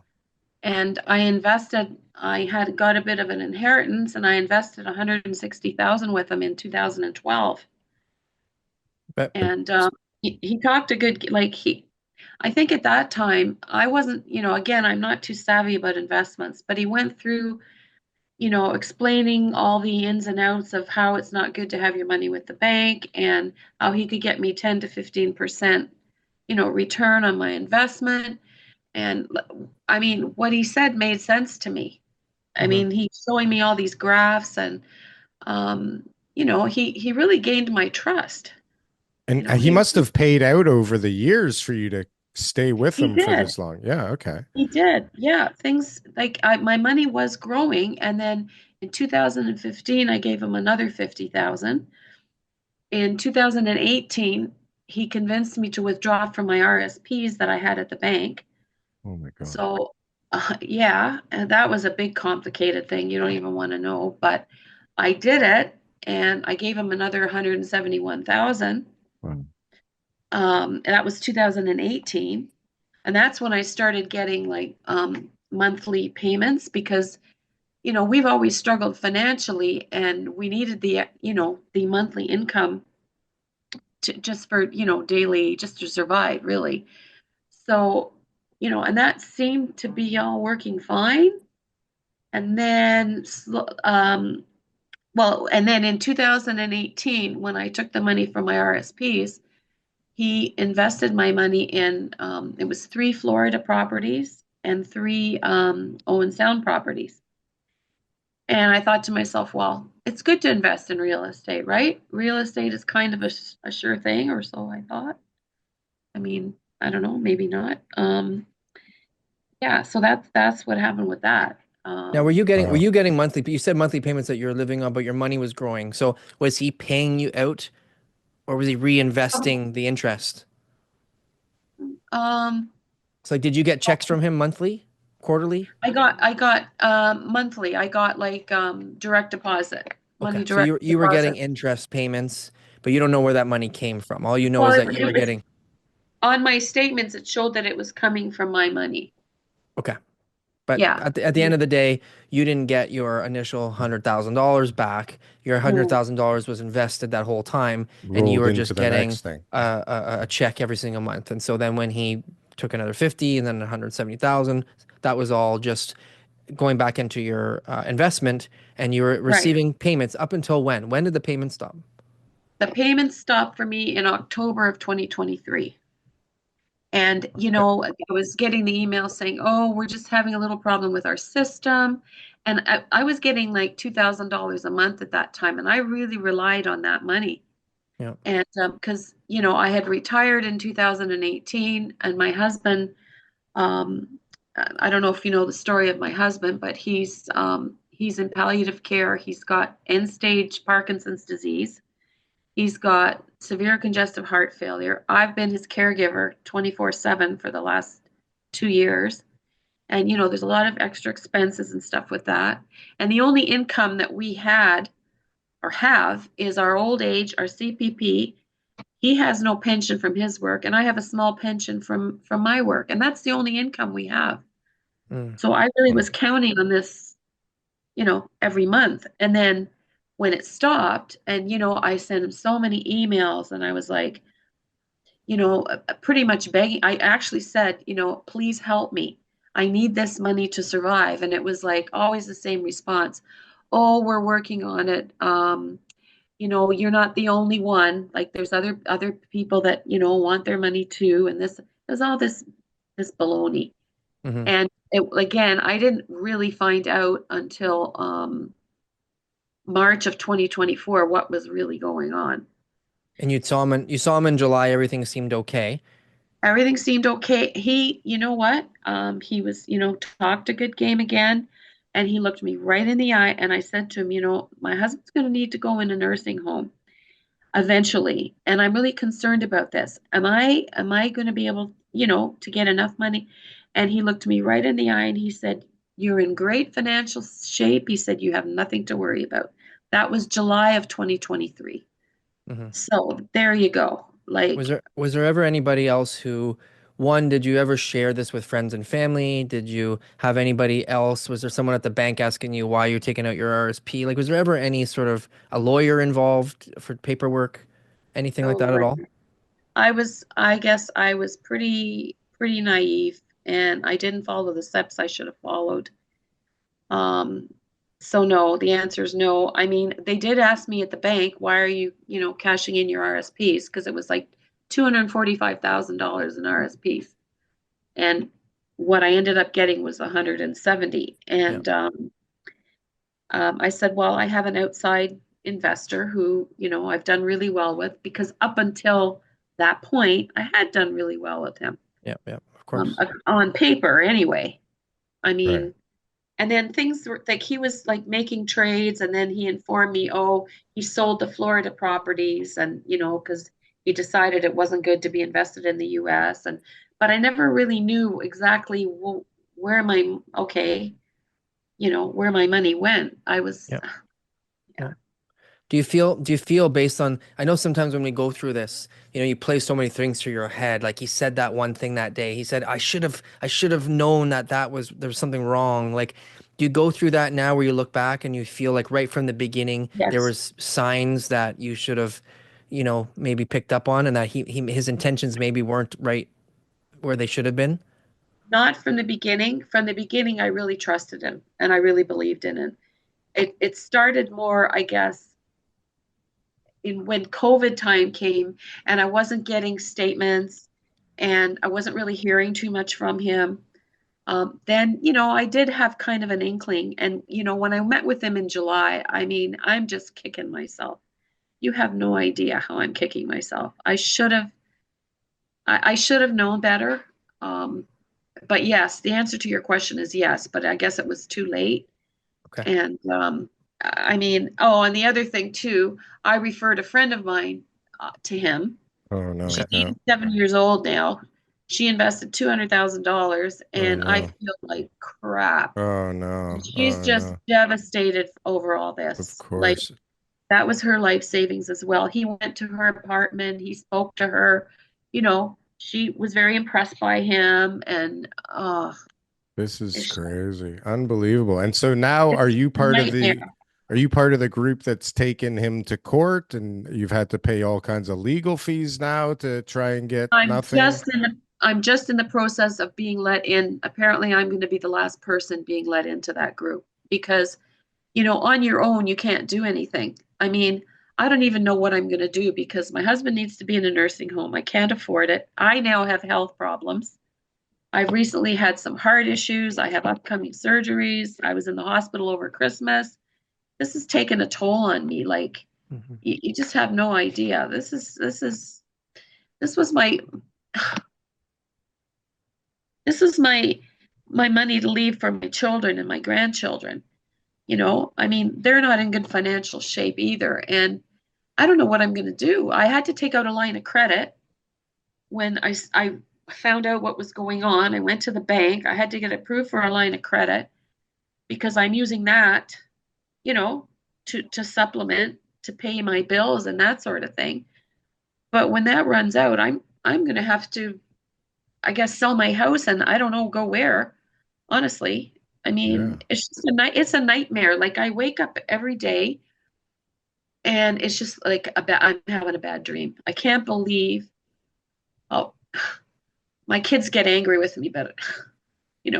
And I had got a bit of an inheritance and I invested 160,000 with him in 2012. But And he talked a good, I think at that time, I wasn't, again, I'm not too savvy about investments, but he went through, explaining all the ins and outs of how it's not good to have your money with the bank and how he could get me 10 to 15%, return on my investment. And I mean, what he said made sense to me. I Mhm. mean, he's showing me all these graphs and, he really gained my trust. And he He must have paid out over the years for you to stay with he him for did. this long. Yeah, okay. He did. Yeah, things like my money was growing, and then in 2015 I gave him another 50,000. In 2018, he convinced me to withdraw from my RSPs that I had at the bank. Oh my God. So, yeah, and that was a big complicated thing. You don't even want to know, but I did it, and I gave him another 171,000. Wow. And that was 2018. And that's when I started getting like monthly payments because, we've always struggled financially and we needed the monthly income to just for, daily, just to survive really. So, and that seemed to be all working fine. And then, and then in 2018, when I took the money from my RSPs, he invested my money in, it was 3 Florida properties and 3 Owen Sound properties. And I thought to myself, well, it's good to invest in real estate, right? Real estate is kind of a sure thing, or so I thought. I mean, I don't know, maybe not. Yeah, so that's what happened with that. Now, were Wow. you getting monthly? You said monthly payments that you're living on, but your money was growing. So was he paying you out, or was he reinvesting the interest? um, So, like, did you get checks from him monthly, quarterly? I got monthly. I got like direct deposit, Okay, money so direct you were getting deposit. interest payments, but you don't know where that money came from. All you know Well, is that you were it was getting. on my statements. It showed that it was coming from my money. Okay. But Yeah. at the end of the day, you didn't get your initial $100,000 back. Your No. $100,000 was invested that whole time, and you Rolled were into just the getting next thing. a check every single month. And so then when he took another 50 and then 170,000, that was all just going back into your investment, and you were Right. receiving payments up until when? When did the payment stop? The payments stopped for me in October of 2023. And, Okay. I was getting the email saying, oh, we're just having a little problem with our system. And I was getting like $2,000 a month at that time. And I really relied on that money. Yeah. And because, I had retired in 2018 and my husband, I don't know if you know the story of my husband, but he's in palliative care. He's got end stage Parkinson's disease. He's got severe congestive heart failure. I've been his caregiver 24/7 for the last 2 years. And, there's a lot of extra expenses and stuff with that. And the only income that we had or have is our old age, our CPP. He has no pension from his work, and I have a small pension from my work. And that's the only income we have. Mm. So I really Mm. was counting on this, every month. And then when it stopped, and, I sent him so many emails, and I was like, pretty much begging. I actually said, please help me. I need this money to survive. And it was like always the same response. Oh, we're working on it. You're not the only one. Like there's other people that, want their money too. And there's all this baloney. Hmm. And again, I didn't really find out until March of 2024 what was really going on. And you saw him in July, everything seemed okay. Everything seemed okay. You know what? He was, talked a good game again, and he looked me right in the eye, and I said to him, my husband's going to need to go in a nursing home eventually, and I'm really concerned about this. Am I going to be able, to get enough money? And he looked me right in the eye, and he said, "You're in great financial shape." He said, "You have nothing to worry about." That was July of 2023. Hmm. So there you go. Like, Was there ever anybody else who, one, did you ever share this with friends and family? Did you have anybody else? Was there someone at the bank asking you why you're taking out your RSP? Like, was there ever any sort of a lawyer involved for paperwork? Anything like that at no, all? I guess I was pretty naive and I didn't follow the steps I should have followed. Um, so no, the answer is no. I mean, they did ask me at the bank, why are you, cashing in your RSPs? Because it was like $245,000 in RSPs. And what I ended up getting was 170. Yeah. And I said, well, I have an outside investor who, I've done really well with because up until that point, I had done really well with him Yeah. Yeah. Of course. on paper anyway. I Right. mean, and then things were like he was like making trades, and then he informed me, oh, he sold the Florida properties, and because he decided it wasn't good to be invested in the U.S. And but I never really knew exactly where my okay, where my money went. I was Yeah. yeah. Yeah. Do you feel based on, I know sometimes when we go through this, you play so many things through your head. Like he said that one thing that day. He said, I should have known that there was something wrong. Like, do you go through that now where you look back and you feel like right from the beginning, there Yes. was signs that you should have, maybe picked up on and that his intentions maybe weren't right where they should have been? Not from the beginning. From the beginning, I really trusted him and I really believed in him. It started more, I guess, in when COVID time came and I wasn't getting statements and I wasn't really hearing too much from him. then, I did have kind of an inkling. And, when I met with him in July, I mean, I'm just kicking myself. You have no idea how I'm kicking myself. I should have known better. But yes, the answer to your question is yes, but I guess it was too late. Okay. And I mean, and the other thing too, I referred a friend of mine to him. Oh no. She's No. 87 years old now. She invested $200,000, Oh and I no. feel like crap. Oh no. She's Oh just no. devastated over all Of this. Like, course. that was her life savings as well. He went to her apartment, he spoke to her, she was very impressed by him, and This is it's, crazy. Unbelievable. And so now it's a nightmare. are you part of the group that's taken him to court and you've had to pay all kinds of legal fees now to try and get nothing? I'm just in the process of being let in. Apparently, I'm going to be the last person being let into that group because, on your own, you can't do anything. I mean, I don't even know what I'm going to do because my husband needs to be in a nursing home. I can't afford it. I now have health problems. I've recently had some heart issues. I have upcoming surgeries. I was in the hospital over Christmas. This has taken a toll on me. Like, Mhm. you just have no idea. This was my this is my money to leave for my children and my grandchildren. I mean, they're not in good financial shape either. And I don't know what I'm going to do. I had to take out a line of credit when I found out what was going on. I went to the bank. I had to get approved for a line of credit because I'm using that, to supplement, to pay my bills and that sort of thing. But when that runs out, I'm going to have to, I guess, sell my house, and I don't know, go where, honestly. I Yeah. mean, it's a nightmare. Like, I wake up every day and it's just like I'm having a bad dream. I can't believe, oh, my kids get angry with me, but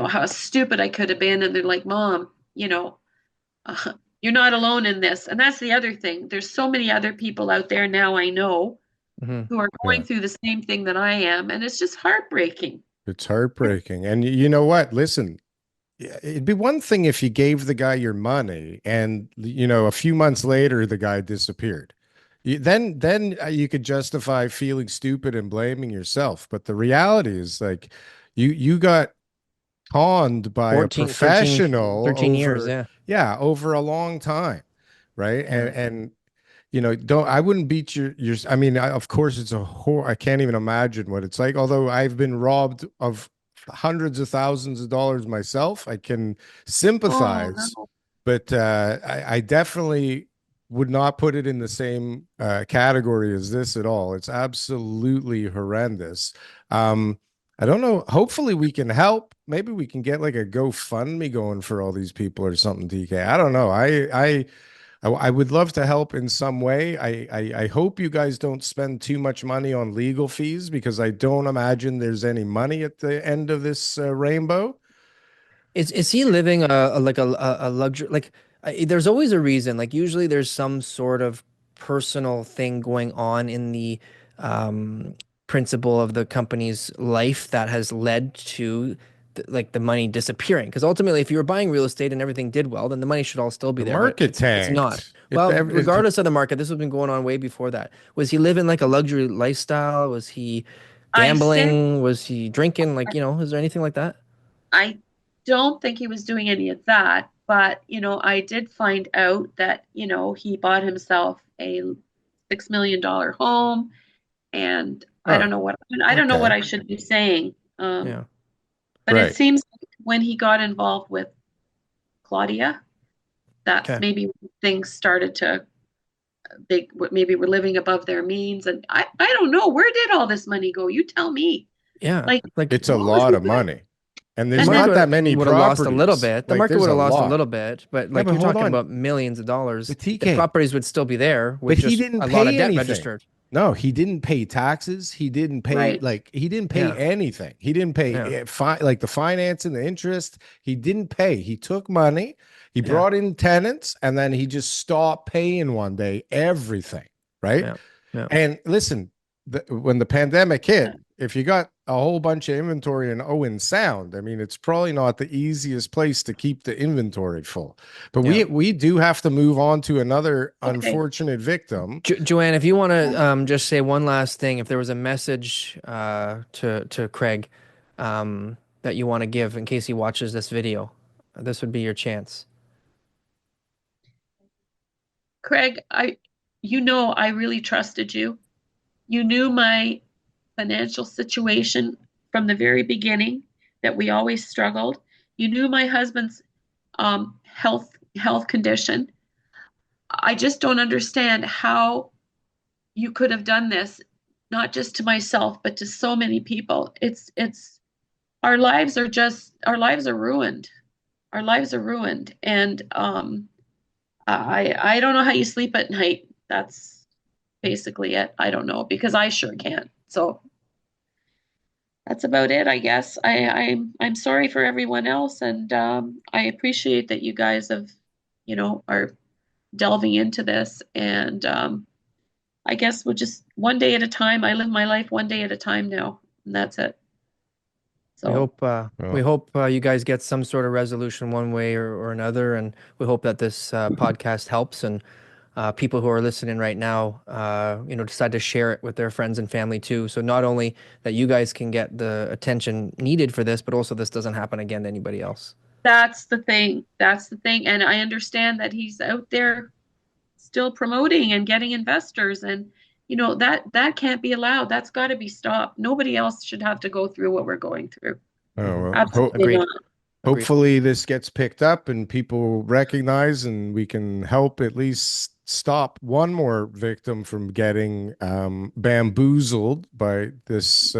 how stupid I could have been. And they're like, Mom, you're not alone in this. And that's the other thing. There's so many other people out there now I know Mhm. who are Yeah. going through the same thing that I am. And it's just heartbreaking. It's heartbreaking. And you know what? Listen, it'd be one thing if you gave the guy your money and a few months later the guy disappeared. Then you could justify feeling stupid and blaming yourself. But the reality is like you got conned by a 14, 13, professional 13 years. over, Yeah. yeah, over a long time, right? Yeah. And don't, I wouldn't beat your I mean, of course it's I can't even imagine what it's like, although I've been robbed of hundreds of thousands of dollars myself. I can Oh, sympathize, no. but I definitely would not put it in the same category as this at all. It's absolutely horrendous. I don't know. Hopefully we can help. Maybe we can get like a GoFundMe going for all these people or something, DK. I don't know. I would love to help in some way. I hope you guys don't spend too much money on legal fees because I don't imagine there's any money at the end of this rainbow. Is he living a luxury like there's always a reason. Like usually there's some sort of personal thing going on in the um principle of the company's life that has led to like the money disappearing. Because ultimately, if you were buying real estate and everything did well, then the money should all still be The there. But market it's not. tanked. Well, regardless of the market, this has been going on way before that. Was he living like a luxury lifestyle? Was he I said gambling? Was he drinking? Like, is there anything like that? I don't think he was doing any of that, but I did find out that, he bought himself a $6 million home, and Oh, I don't know what okay. I should be saying. Yeah. But it Right. seems like when he got involved with Claudia, that's Okay. maybe when things started to, they maybe were living above their means, and I don't know, where did all this money go? You tell me. Yeah. Like, Like It's a what was lot he of doing? money. And the there's And then not market that many would have lost a little properties. bit. The Like market there's would a have lost a lot. little bit, but Yeah, like but you're hold talking on. about millions of dollars. But The TK, properties would still be there with but he just didn't a lot of pay debt anything. registered. No, he didn't pay taxes. He didn't pay right. like he didn't pay Yeah. anything. He didn't pay Yeah. like the finance and the interest. He didn't pay. He took money. He Yeah. brought in tenants, and then he just stopped paying one day everything. Right. Yeah. Yeah. And listen, when the pandemic hit, if you got a whole bunch of inventory in Owen Sound, I mean, it's probably not the easiest place to keep the inventory full. But Yeah. we do have to move on to another Okay. unfortunate victim. Joanne, if you want to just say one last thing, if there was a message to Craig that you want to give in case he watches this video, this would be your chance. Craig, I really trusted you. You knew my financial situation from the very beginning, that we always struggled. You knew my husband's health condition. I just don't understand how you could have done this, not just to myself, but to so many people. It's our lives are ruined. Our lives are ruined. And I don't know how you sleep at night. That's basically it. I don't know, because I sure can't. So that's about it, I guess. I'm sorry for everyone else, and I appreciate that you guys are delving into this. And I guess we'll just one day at a time. I live my life one day at a time now, and that's it. So we hope you guys get some sort of resolution one way or another, and we hope that this podcast helps, and people who are listening right now, decide to share it with their friends and family too. So not only that you guys can get the attention needed for this, but also this doesn't happen again to anybody else. That's the thing. And I understand that he's out there still promoting and getting investors, and that can't be allowed. That's got to be stopped. Nobody else should have to go through what we're going through. Oh, well, Absolutely not. Hopefully this gets picked up and people recognize, and we can help at least stop one more victim from getting bamboozled by this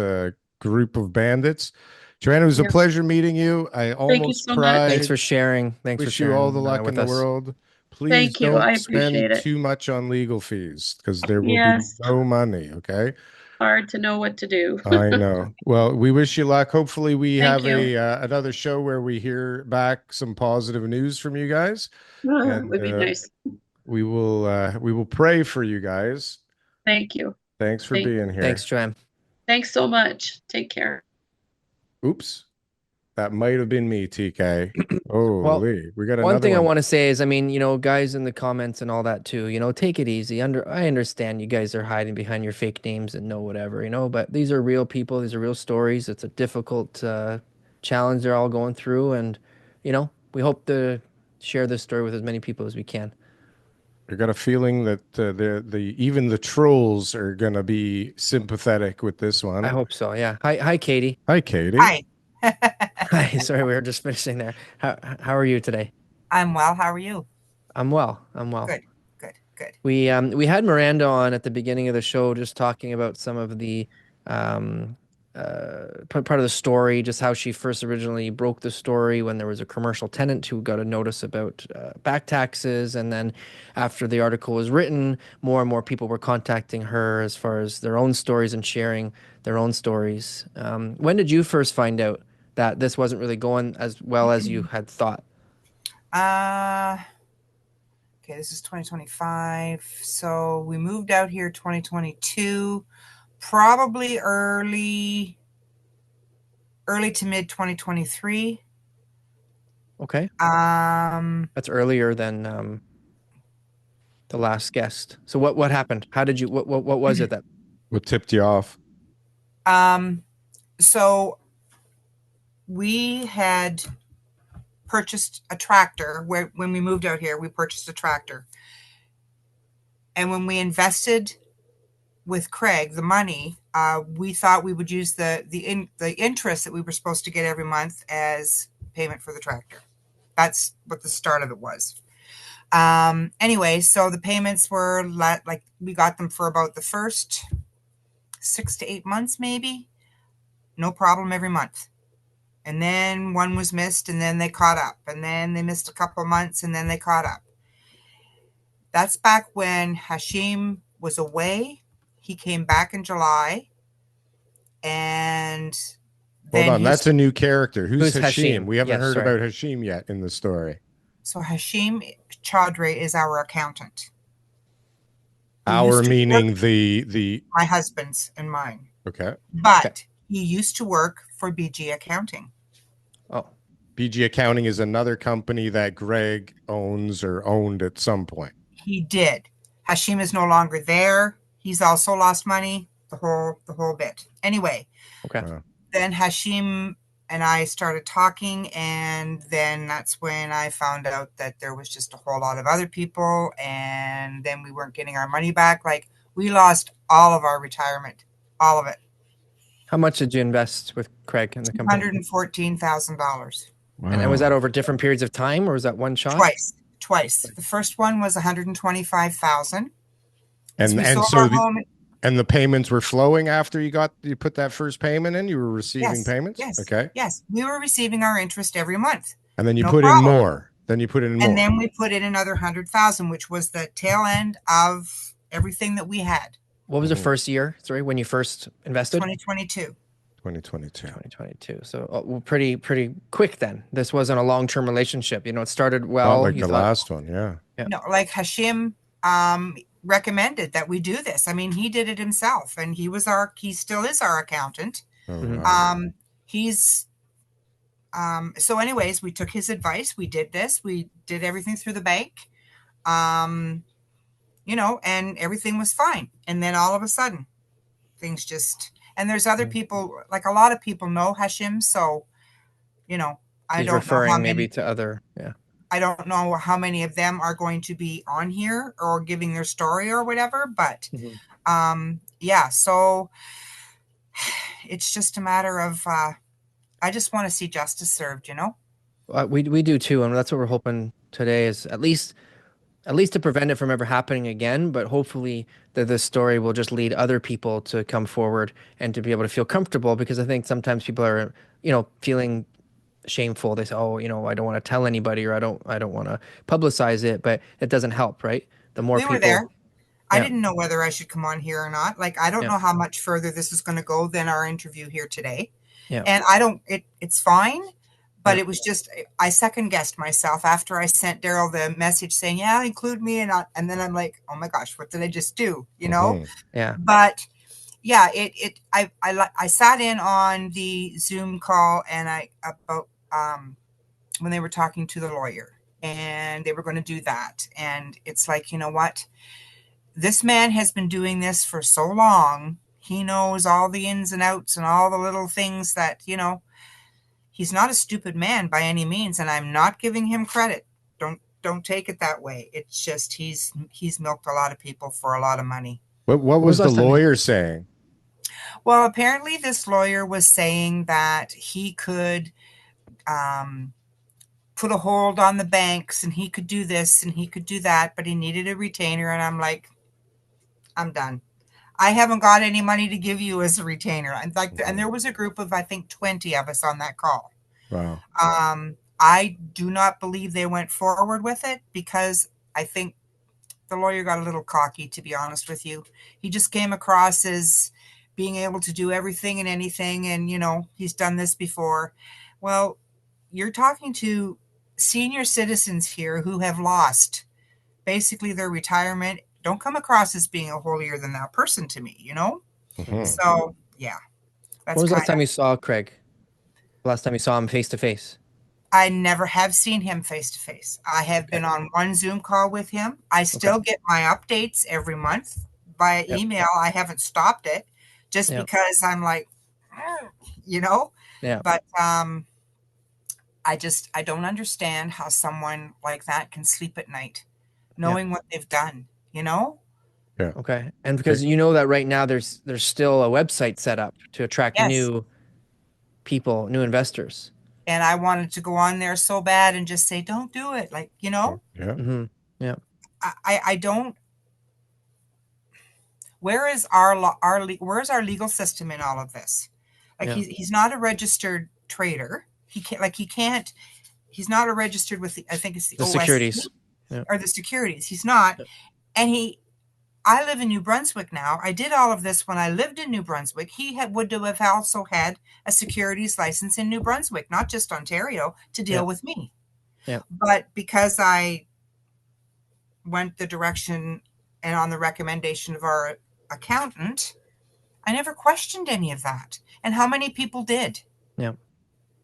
group of bandits. Joanna, it was a pleasure meeting you. I almost cried. Thanks for sharing. Wish you all the luck in the world. Please don't spend too much on legal fees, because there will be no money. Okay. Hard to know what to do. I know. Well, we wish you luck. Hopefully we have another show where we hear back some positive news from you guys. And, would be nice. We will pray for you guys. Thank you. Thanks for being here. Thanks, Joanne. Thanks so much. Take care. Oops. That might have been me, TK. Oh, well, we got one thing I want to say is, I mean, guys in the comments and all that too, take it easy. I understand you guys are hiding behind your fake names and whatever, but these are real people. These are real stories. It's a difficult challenge they're all going through. And, we hope to share this story with as many people as we can. I got a feeling that even the trolls are going to be sympathetic with this one. I hope so. Yeah. Hi, Katie. Hi, Katie. Hi. Hi. Sorry, we were just finishing there. How are you today? I'm well. How are you? I'm well. Good. We had Miranda on at the beginning of the show, just talking about some of the part of the story, just how she first originally broke the story when there was a commercial tenant who got a notice about back taxes, and then after the article was written, more and more people were contacting her as far as their own stories and sharing their own stories. When did you first find out that this wasn't really going as well as you had thought? Okay, this is 2025. So we moved out here 2022, probably early to mid 2023. Okay. That's earlier than the last guest. So what happened? How did you what was it that what tipped you off? So we had purchased a tractor when we moved out here. We purchased a tractor, and when we invested with Craig the money, we thought we would use the interest that we were supposed to get every month as payment for the tractor. That's what the start of it was. Anyway, so the payments were like we got them for about the first 6 to 8 months, maybe. No problem every month. And then one was missed, and then they caught up. And then they missed a couple of months, and then they caught up. That's back when Hashim was away. He came back in July. And then hold on, that's a new character. Who's Hashim? We haven't heard about Hashim yet in the story. So Hashim Chaudhry is our accountant. Our meaning the my husband's and mine. Okay. But He used to work for BG Accounting. Oh, BG Accounting is another company that Greg owns or owned at some point. He did. Hashim is no longer there. He's also lost money, the whole bit. Anyway, okay. then Hashim and I started talking, and then that's when I found out that there was just a whole lot of other people, and then we weren't getting our money back. Like, we lost all of our retirement, all of it. How much did you invest with Craig in the company? $114,000. Wow. And was that over different periods of time, or was that one shot? Twice. The first one was $125,000. And the payments were flowing after you put that first payment in? You were receiving payments? Yes. Okay. Yes. We were receiving our interest every month. And then you put in more. And then we put in another 100,000, which was the tail end of everything that we had. What was the first year? Sorry, when you first invested? 2022. 2022. So pretty quick then. This wasn't a long-term relationship. It started well. Not like the last one, yeah. No, like Hashim recommended that we do this. I mean, he did it himself, and he still is our accountant. Oh, wow. So anyways, we took his advice. We did this. We did everything through the bank. And everything was fine. And then all of a sudden, things just, and there's other people, like a lot of people know Hashim. So, I don't know how maybe to other, yeah. I don't know how many of them are going to be on here or giving their story or whatever, but so it's just a matter of, I just want to see justice served, We do too. And that's what we're hoping today is at least to prevent it from ever happening again, but hopefully that this story will just lead other people to come forward and to be able to feel comfortable, because I think sometimes people are, feeling shameful. They say, oh, I don't want to tell anybody, or I don't want to publicize it, but it doesn't help, right? The more we were there. I didn't know whether I should come on here or not. Like, I don't know how much further this is going to go than our interview here today. Yeah. And it's fine. But it was just, I second guessed myself after I sent Darryl the message saying, yeah, include me. And then I'm like, oh my gosh, what did I just do? Yeah. But yeah, I sat in on the Zoom call when they were talking to the lawyer, and they were going to do that. And it's like, you know what? This man has been doing this for so long. He knows all the ins and outs and all the little things that, he's not a stupid man by any means, and I'm not giving him credit. Don't take it that way. It's just he's milked a lot of people for a lot of money. What was the lawyer saying? Well, apparently this lawyer was saying that he could put a hold on the banks, and he could do this and he could do that, but he needed a retainer. And I'm like, I'm done. I haven't got any money to give you as a retainer. And there was a group of, I think, 20 of us on that call. Wow. I do not believe they went forward with it, because I think the lawyer got a little cocky, to be honest with you. He just came across as being able to do everything and anything. And, he's done this before. Well, you're talking to senior citizens here who have lost basically their retirement. Don't come across as being a holier than thou person to me, So, yeah. When was the last time you saw Craig? Last time you saw him face to face? I never have seen him face to face. I have been on one Zoom call with him. I still get my updates every month via email. I haven't stopped it just because I'm like, Yeah. But I don't understand how someone like that can sleep at night knowing what they've done. Yeah. Okay. And because that right now there's still a website set up to attract new people, new investors. And I wanted to go on there so bad and just say, don't do it. Like, Yeah. Mm-hmm. Yeah. I don't. Where is where's our legal system in all of this? Like, he's not a registered trader. He's not a registered with I think it's the securities. Or the securities. He's not. And I live in New Brunswick now. I did all of this when I lived in New Brunswick. He would have also had a securities license in New Brunswick, not just Ontario, to deal with me. Yeah. But because I went the direction and on the recommendation of our accountant, I never questioned any of that. And how many people did? Yeah.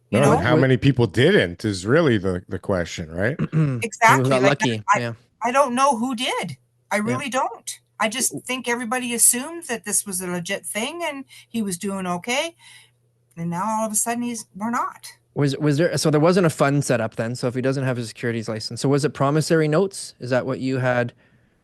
You No, know? and how many people didn't is really the question, right? Who Exactly. got Like lucky. I, Yeah. I don't know who did. I Yeah. really don't. I just think everybody assumed that this was a legit thing and he was doing okay. And now all of a sudden we're not. Was there, so there wasn't a fund set up then? So if he doesn't have his securities license, so was it promissory notes? Is that what you had?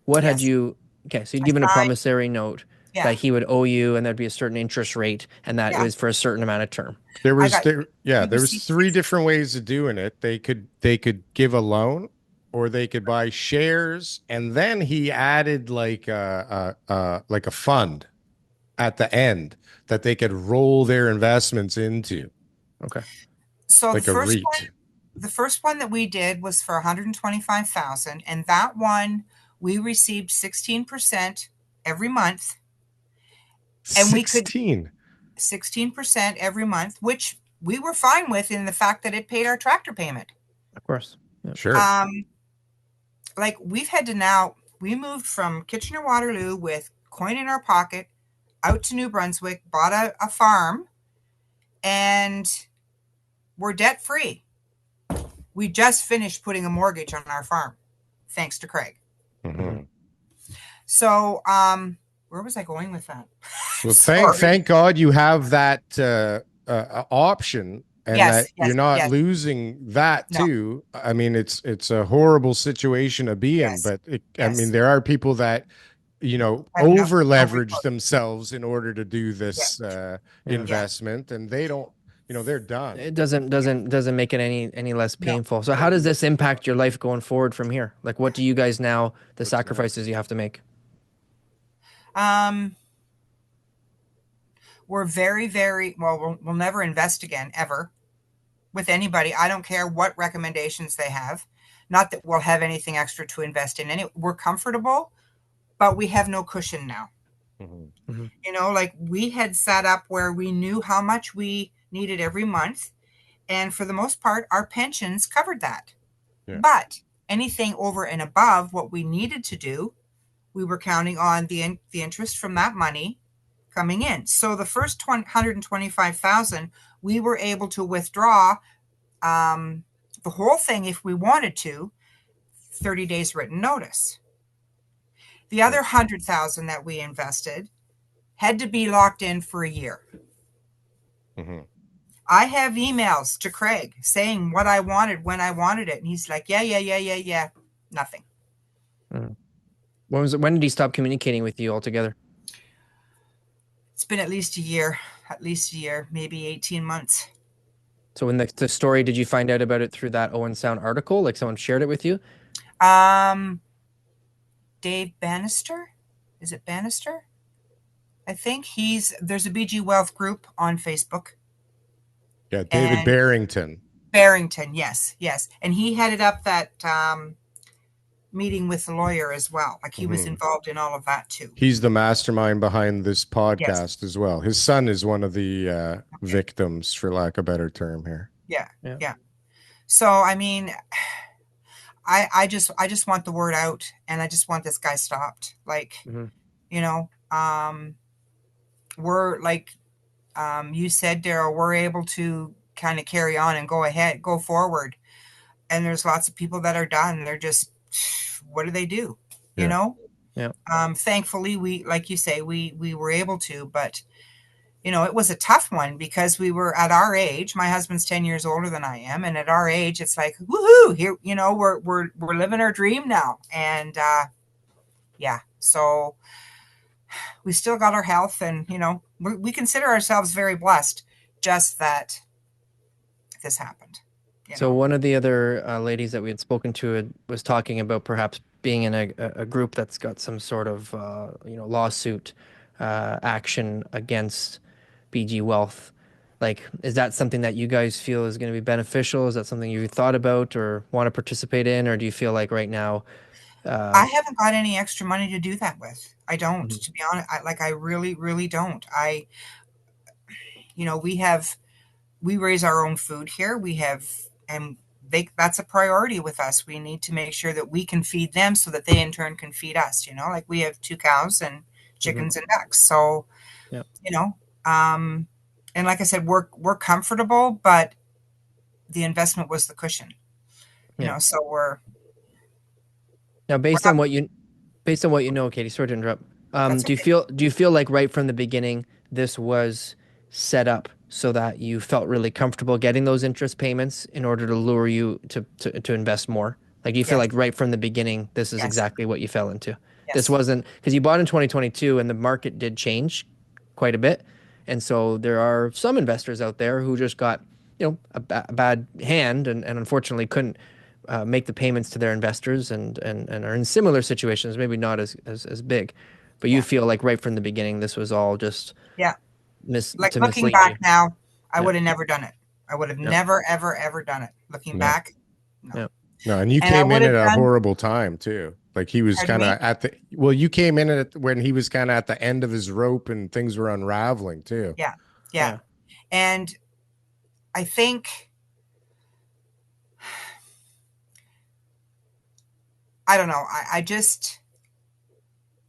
What had Yes. you, okay, so you'd I given a signed. promissory note Yeah. that he would owe you and there'd be a certain interest rate and that it Yeah. was for a certain amount of term. There I was got there yeah, there was receipts. 3 different ways of doing it. They could give a loan, or they could buy shares, and then he added like a fund at the end that they could roll their investments into, Okay. So like a REIT. the first one that we did was for 125,000, and that one we received 16% every month, and we could 16% every month, which we were fine with in the fact that it paid our tractor payment. Of course. Yeah. Sure. Like we moved from Kitchener-Waterloo with coin in our pocket out to New Brunswick, bought a farm, and we're debt free. We just finished putting a mortgage on our farm, thanks to Craig. Mm-hmm. So, where was I going with that? Well, thank God you have that option, and that you're not losing that too. I mean, it's a horrible situation to be in, but I mean, there are people that over leverage themselves in order to do this investment, and they don't. They're done. It doesn't make it any less painful. So how does this impact your life going forward from here? Like, what do you guys now, the sacrifices you have to make? We're very, very, well, we'll never invest again, ever, with anybody. I don't care what recommendations they have. Not that we'll have anything extra to invest in. We're comfortable, but we have no cushion now. Mm-hmm. Mm-hmm. Like we had set up where we knew how much we needed every month. And for the most part, our pensions covered that. Yeah. But anything over and above what we needed to do, we were counting on the interest from that money coming in. So the first 125,000, we were able to withdraw the whole thing if we wanted to, 30 days written notice. The other 100,000 that we invested had to be locked in for a year. Mm-hmm. I have emails to Craig saying what I wanted when I wanted it, and he's like, yeah, nothing. Mm-hmm. When did he stop communicating with you altogether? It's been at least a year, maybe 18 months. So when the story, did you find out about it through that Owen Sound article? Like someone shared it with you? Dave Bannister? Is it Bannister? I think there's a BG Wealth group on Facebook. Yeah, David Barrington. Barrington, yes. And he headed up that meeting with the lawyer as well. Like he was involved in all of that too. He's the mastermind behind this podcast as well. His son is one of the victims, for lack of a better term here. Yeah. So, I mean, I just want the word out, and I just want this guy stopped. Like, we're like, you said, Darryl, we're able to kind of carry on and go forward. And there's lots of people that are done. They're just, what do they do? You know? Yeah. Thankfully, we, like you say, we were able to, but it was a tough one because we were at our age. My husband's 10 years older than I am. And at our age, it's like, woohoo, here, we're living our dream now. And, so we still got our health, and, we consider ourselves very blessed, just that this happened. So one of the other ladies that we had spoken to was talking about perhaps being in a group that's got some sort of, lawsuit action against BG Wealth. Like, is that something that you guys feel is going to be beneficial? Is that something you thought about or want to participate in? Or do you feel like right now? I haven't got any extra money to do that with. I don't, to be honest. I really, really don't. We raise our own food here. That's a priority with us. We need to make sure that we can feed them so that they in turn can feed us. Like we have 2 cows and chickens and ducks. So, Yeah. you know, and like I said, we're comfortable, but the investment was the cushion. You Yeah. know, so we're Now, based not. on what you know, Katie, sorry to interrupt. That's Do you okay. feel like right from the beginning this was set up so that you felt really comfortable getting those interest payments in order to lure you to invest more? Like, do you feel Yes. like right from the beginning this is Yes. exactly what you fell into? This Yes. wasn't because you bought in 2022 and the market did change quite a bit, and so there are some investors out there who just got a bad hand and unfortunately couldn't make the payments to their investors and are in similar situations, maybe not as big. But you Yeah. feel like right from the beginning, this was all just Yeah. Like to looking mislead you. back now, I Yeah. would have never done it. I would have Yeah. never, ever, ever done it. Looking No, back, no. Yeah. no, and you And I came would in have at a done, horrible time too. Like he was pardon kind me? of at the well, you came in at when he was kind of at the end of his rope and things were unraveling too. Yeah. Yeah. Yeah. And I think, I don't know. I just,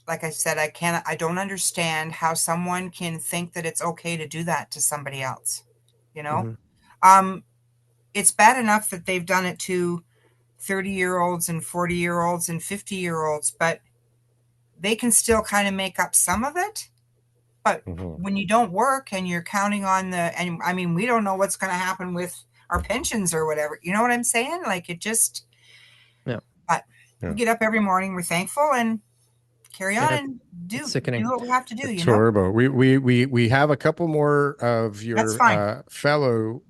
like I said, I don't understand how someone can think that it's okay to do that to somebody else. You know, Hmm. um, it's bad enough that they've done it to 30-year-olds and 40-year-olds and 50-year-olds, but they can still kind of make up some of it. But Mhm. when you don't work and you're counting on and I mean, we don't know what's going to happen with our pensions or whatever. You know what I'm saying? Like it just, Yeah. but we Yeah. get up every morning, we're thankful and carry on Yeah. and It's do sickening. what we have to do, It's you know? horrible. We have a couple more of That's your fine. fellow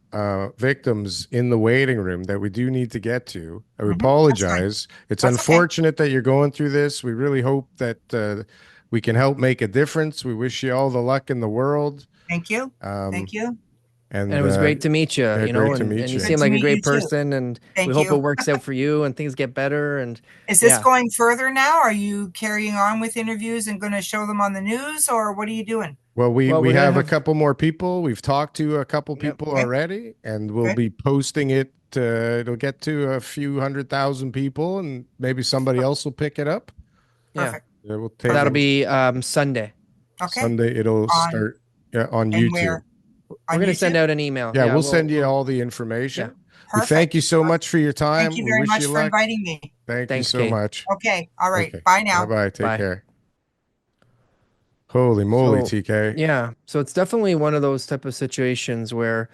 victims in the waiting room that we do need to get to. I That's fine. apologize. It's That's okay. unfortunate that you're going through this. We really hope that we can help make a difference. We wish you all the luck in the world. Thank you. Um, Thank you. And and it was great to meet you, yeah, great to and meet you you. Good seem to like a meet you great too. person, and we Thank hope it you. works out for you and things get better. And Is this yeah. going further now? Are you carrying on with interviews and going to show them on the news or what are you doing? Well, Well, we we're gonna have a have couple more people. We've talked to a couple yep. people Okay. already, and we'll Good. be posting it. It'll get to a few 100,000 people, and maybe somebody else will pick it up. Yeah. Perfect. It will take That'll Perfect. be Sunday. Okay. Sunday. It'll On start on and YouTube. where? We're On gonna send YouTube? out an email. Yeah, Yeah, we'll send you we'll all the yeah. information. We thank you Perfect. so much for your Thank time. you We very wish you much for luck. inviting me. Thank you Thanks, so Katie. much. Okay. All right. Okay. Bye Bye now. bye. Take Bye. care. Holy moly, So TK. yeah, so it's definitely one of those type of situations where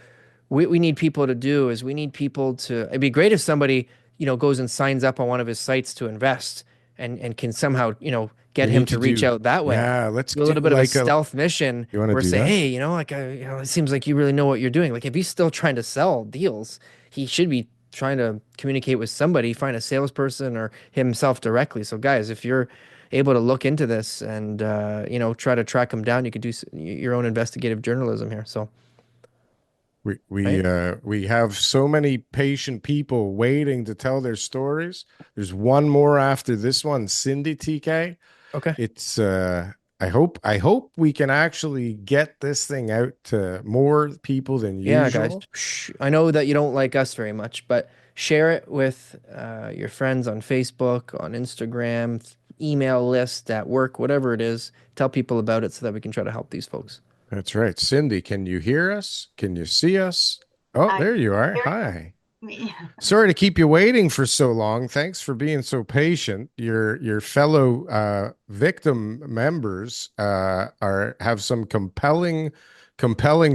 we need people to do is we need people to it'd be great if somebody, goes and signs up on one of his sites to invest and can somehow, We get him need to to reach do. out that way. Yeah, let's Do a do little bit of a like a. stealth mission You want to where do say, that? hey, it seems like you really know what you're doing. Like if he's still trying to sell deals, he should be trying to communicate with somebody, find a salesperson or himself directly. So guys, if you're able to look into this and try to track him down, you could do your own investigative journalism here. So, right? We have so many patient people waiting to tell their stories. There's one more after this one, Cindy TK. Okay. It's I hope we can actually get this thing out to more people than Yeah, guys. usual. I know that you don't like us very much, but share it with your friends on Facebook, on Instagram, email list at work, whatever it is. Tell people about it so that we can try to help these folks. That's right. Cindy, can you hear us? Can you see us? Oh, I there you are. hear Hi. me. Sorry to keep you waiting for so long. Thanks for being so patient. Your fellow victim members are have some compelling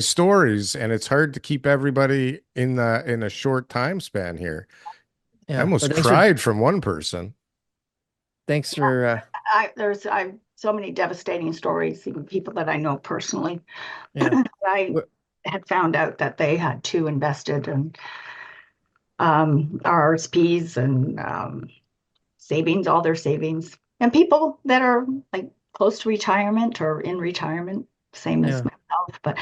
stories, and it's hard to keep everybody in a short time span here. I Yeah, almost but cried from one person. thanks for I've so many devastating stories, even people that I know personally. yeah. I had found out that they had two invested and RSPs and savings, all their savings, and people that are like close to retirement or in retirement, same as Yeah. myself. But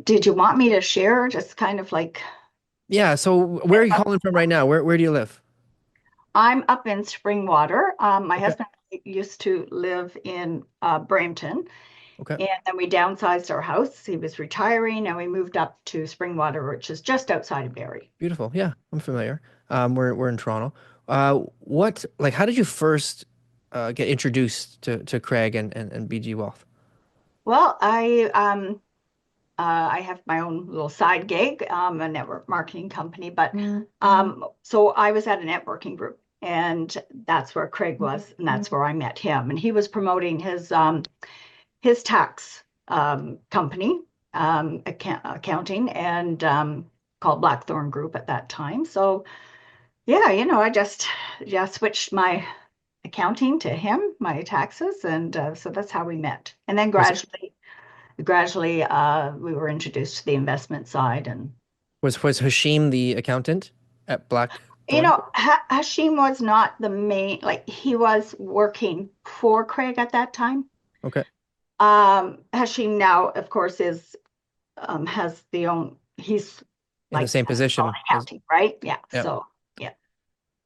did you want me to share just kind of like Yeah, so where are you calling from right now? Where do you live? I'm up in Springwater. My Okay. husband used to live in Brampton, Okay. and then we downsized our house. He was retiring, and we moved up to Springwater, which is just outside of Barrie. Beautiful. Yeah, I'm familiar. We're in Toronto. How did you first get introduced to Craig and BG Wealth? Well, I have my own little side gig, a network marketing company, but so I was at a networking group, and that's where Craig was, and that's where I met him. And he was promoting his tax company, accounting, and called Blackthorn Group at that time. So yeah, I just switched my accounting to him, my taxes, and so that's how we met. And then Was it, gradually we were introduced to the investment side. And was Hashim the accountant at Blackthorn? Hashim was not the main, like he was working for Craig at that time. Okay. Hashim now, of course, is has he's In the like same position accounting, right? Yeah. yeah. So yeah.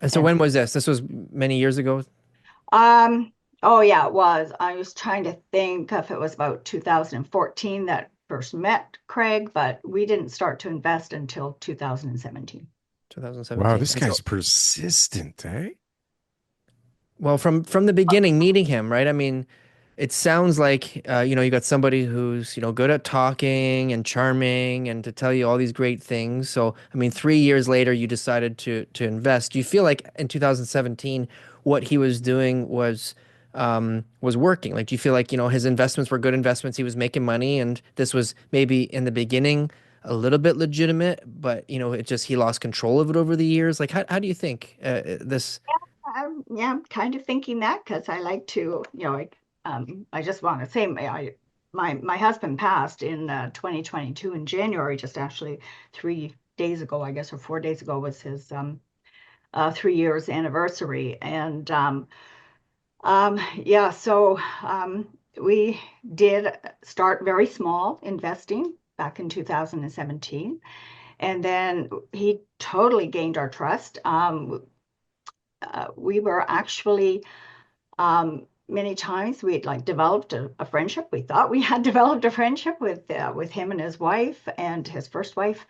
And so And when was this? This was many years ago. oh yeah, it was. I was trying to think if it was about 2014 that first met Craig, but we didn't start to invest until 2017. 2017. Wow, this And so, guy's persistent, eh? well, from the beginning, meeting him, right? I mean, it sounds like you got somebody who's good at talking and charming and to tell you all these great things. So, I mean, 3 years later, you decided to invest. Do you feel like in 2017, what he was doing was working? Like, do you feel like his investments were good investments? He was making money, and this was maybe in the beginning a little bit legitimate, but it just he lost control of it over the years. Like, how do you think this? Yeah, I'm kind of thinking that because I like to, I just want to say my husband passed in 2022 in January, just actually 3 days ago, I guess, or 4 days ago was his 3 years anniversary. And yeah, so we did start very small investing back in 2017. And then he totally gained our trust. We were actually many times we had like developed a friendship. We thought we had developed a friendship with him and his wife and his first wife.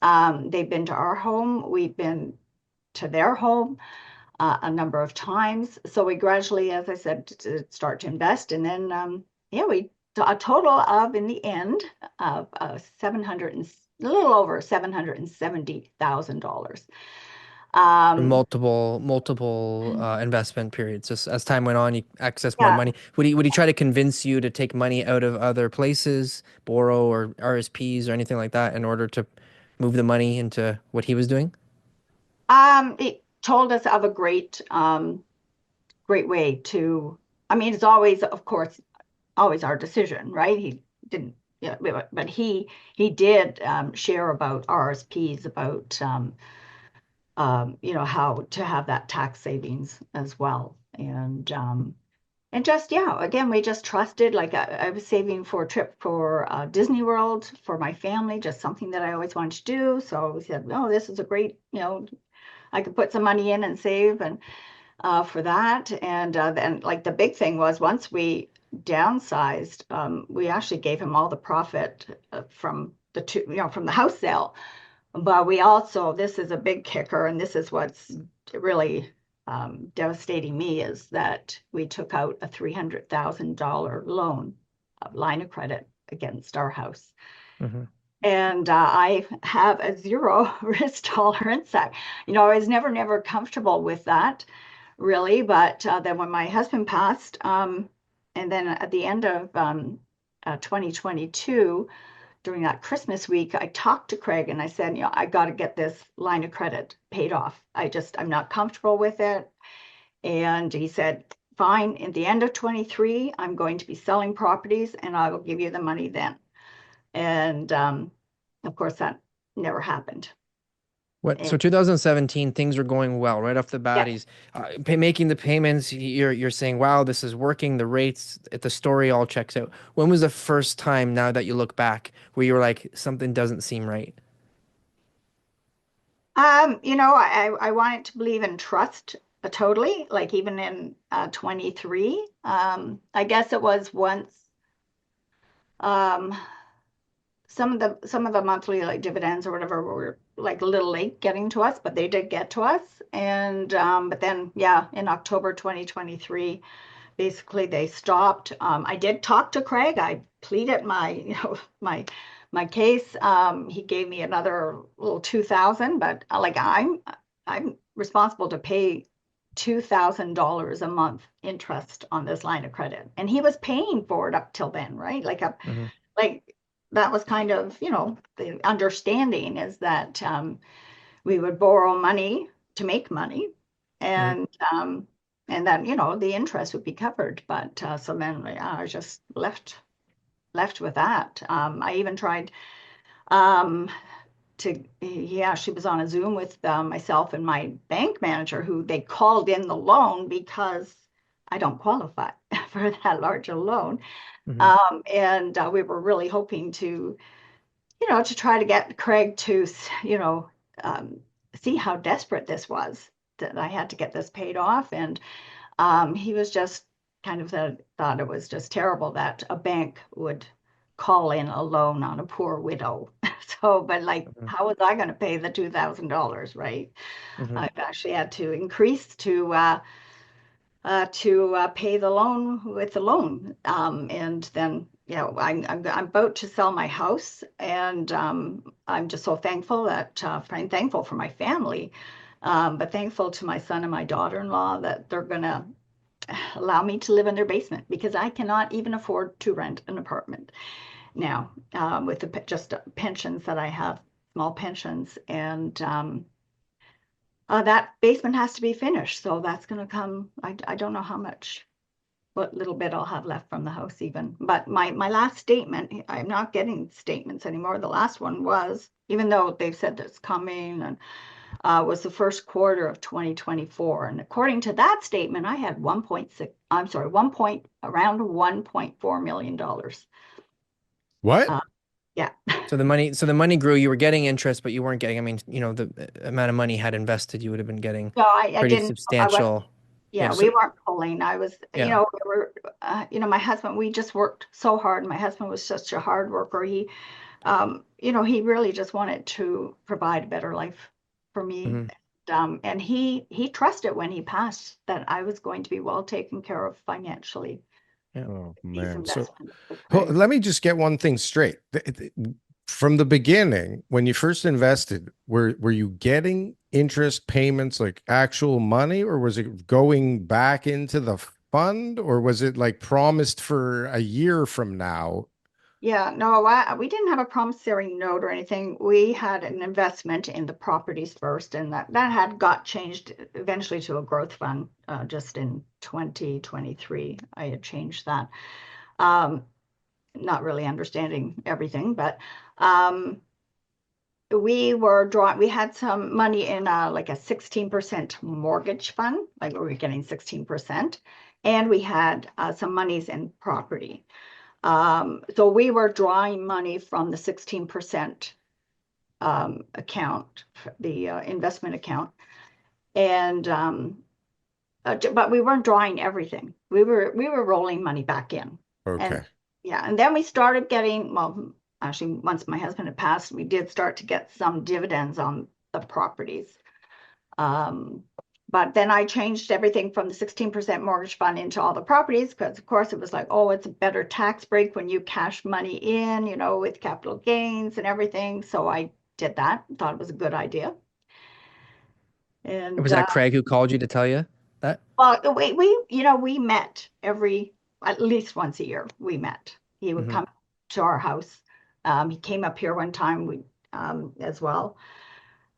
They've been to our home. We've been to their home a number of times. So we gradually, as I said, start to invest, and then yeah, we a total of in the end of 700 and a little over $770,000. For Um, multiple investment periods. Just as time went on, you access more yeah. money. Would he try to convince you to take money out of other places, borrow or RSPs or anything like that in order to move the money into what he was doing? It told us of a great way to, I mean, it's always, of course, always our decision, right? He didn't, yeah, but he did share about RSPs, about how to have that tax savings as well. And just, yeah, again, we just trusted, like I was saving for a trip for Disney World for my family, just something that I always wanted to do. So we said, oh, this is a great, I could put some money in and save and for that. And then like the big thing was once we downsized, we actually gave him all the profit from from the house sale. But we also, this is a big kicker, and this is what's really devastating me, is that we took out a $300,000 loan, line of credit against our house. Mm-hmm. And I have a zero risk tolerance. I was never comfortable with that, really. But then when my husband passed, and then at the end of 2022, during that Christmas week, I talked to Craig and I said, I got to get this line of credit paid off. I'm not comfortable with it. And he said, fine, at the end of 23, I'm going to be selling properties and I will give you the money then. And of course, that never happened. So 2017, things were going well right off the bat. Yeah. He's making the payments. You're saying, wow, this is working. The rates, the story all checks out. When was the first time, now that you look back, where you were like, something doesn't seem right? I wanted to believe in trust totally, like even in 23. I guess it was once um, some of the monthly like dividends or whatever were like a little late getting to us, but they did get to us. And but then, yeah, in October 2023, basically they stopped. I did talk to Craig. I pleaded my, my case. He gave me another little 2,000, but like I'm responsible to pay $2,000 a month interest on this line of credit, and he was paying for it up till then, right? Like that was kind of, the understanding is that we would borrow money to make money, and then the interest would be covered. But so then I was just left with that. I even tried she was on a Zoom with myself and my bank manager, who they called in the loan because I don't qualify for that large a loan. And we were really hoping to, to try to get Craig to, see how desperate this was, that I had to get this paid off. And he was just kind of thought it was just terrible that a bank would call in a loan on a poor widow. So, but like, how was I going to pay the $2,000, right? I've actually had to increase to pay the loan with the loan. And then, I'm about to sell my house, and I'm just so thankful that I'm thankful for my family, but thankful to my son and my daughter-in-law that they're gonna allow me to live in their basement, because I cannot even afford to rent an apartment now, with the just pensions that I have, small pensions, and that basement has to be finished. So that's going to come. I don't know what little bit I'll have left from the house even. But my last statement, I'm not getting statements anymore. The last one was, even though they've said that's coming, and was the first quarter of 2024. And according to that statement, I had around $1.4 million. What? Yeah. So the money grew. You were getting interest, but you weren't getting. I mean, the amount of money you had invested, you would have been getting No, I pretty didn't. substantial. Yeah, so- we weren't pulling. I was, Yeah. we were, my husband, we just worked so hard. My husband was such a hard worker. He, he really just wanted to provide a better life for me. And he trusted when he passed that I was going to be well taken care of financially. Oh These man. So investments with Craig. let me just get one thing straight. From the beginning, when you first invested, were you getting interest payments, like actual money, or was it going back into the fund, or was it like promised for a year from now? Yeah, no, we didn't have a promissory note or anything. We had an investment in the properties first, and that had got changed eventually to a growth fund just in 2023. I had changed that. Not really understanding everything, but we had some money in like a 16% mortgage fund, like we were getting 16%, and we had some monies in property. So we were drawing money from the 16% account, the investment account, and but we weren't drawing everything. We were rolling money back in. Okay. And then we started getting, well, actually, once my husband had passed, we did start to get some dividends on the properties. But then I changed everything from the 16% mortgage fund into all the properties, because of course it was like, oh, it's a better tax break when you cash money in, with capital gains and everything. So I did that, thought it was a good idea. And Was that Craig who called you to tell you that? well, we met at least once a year. We met. He would come to our house. He came up here one time as well.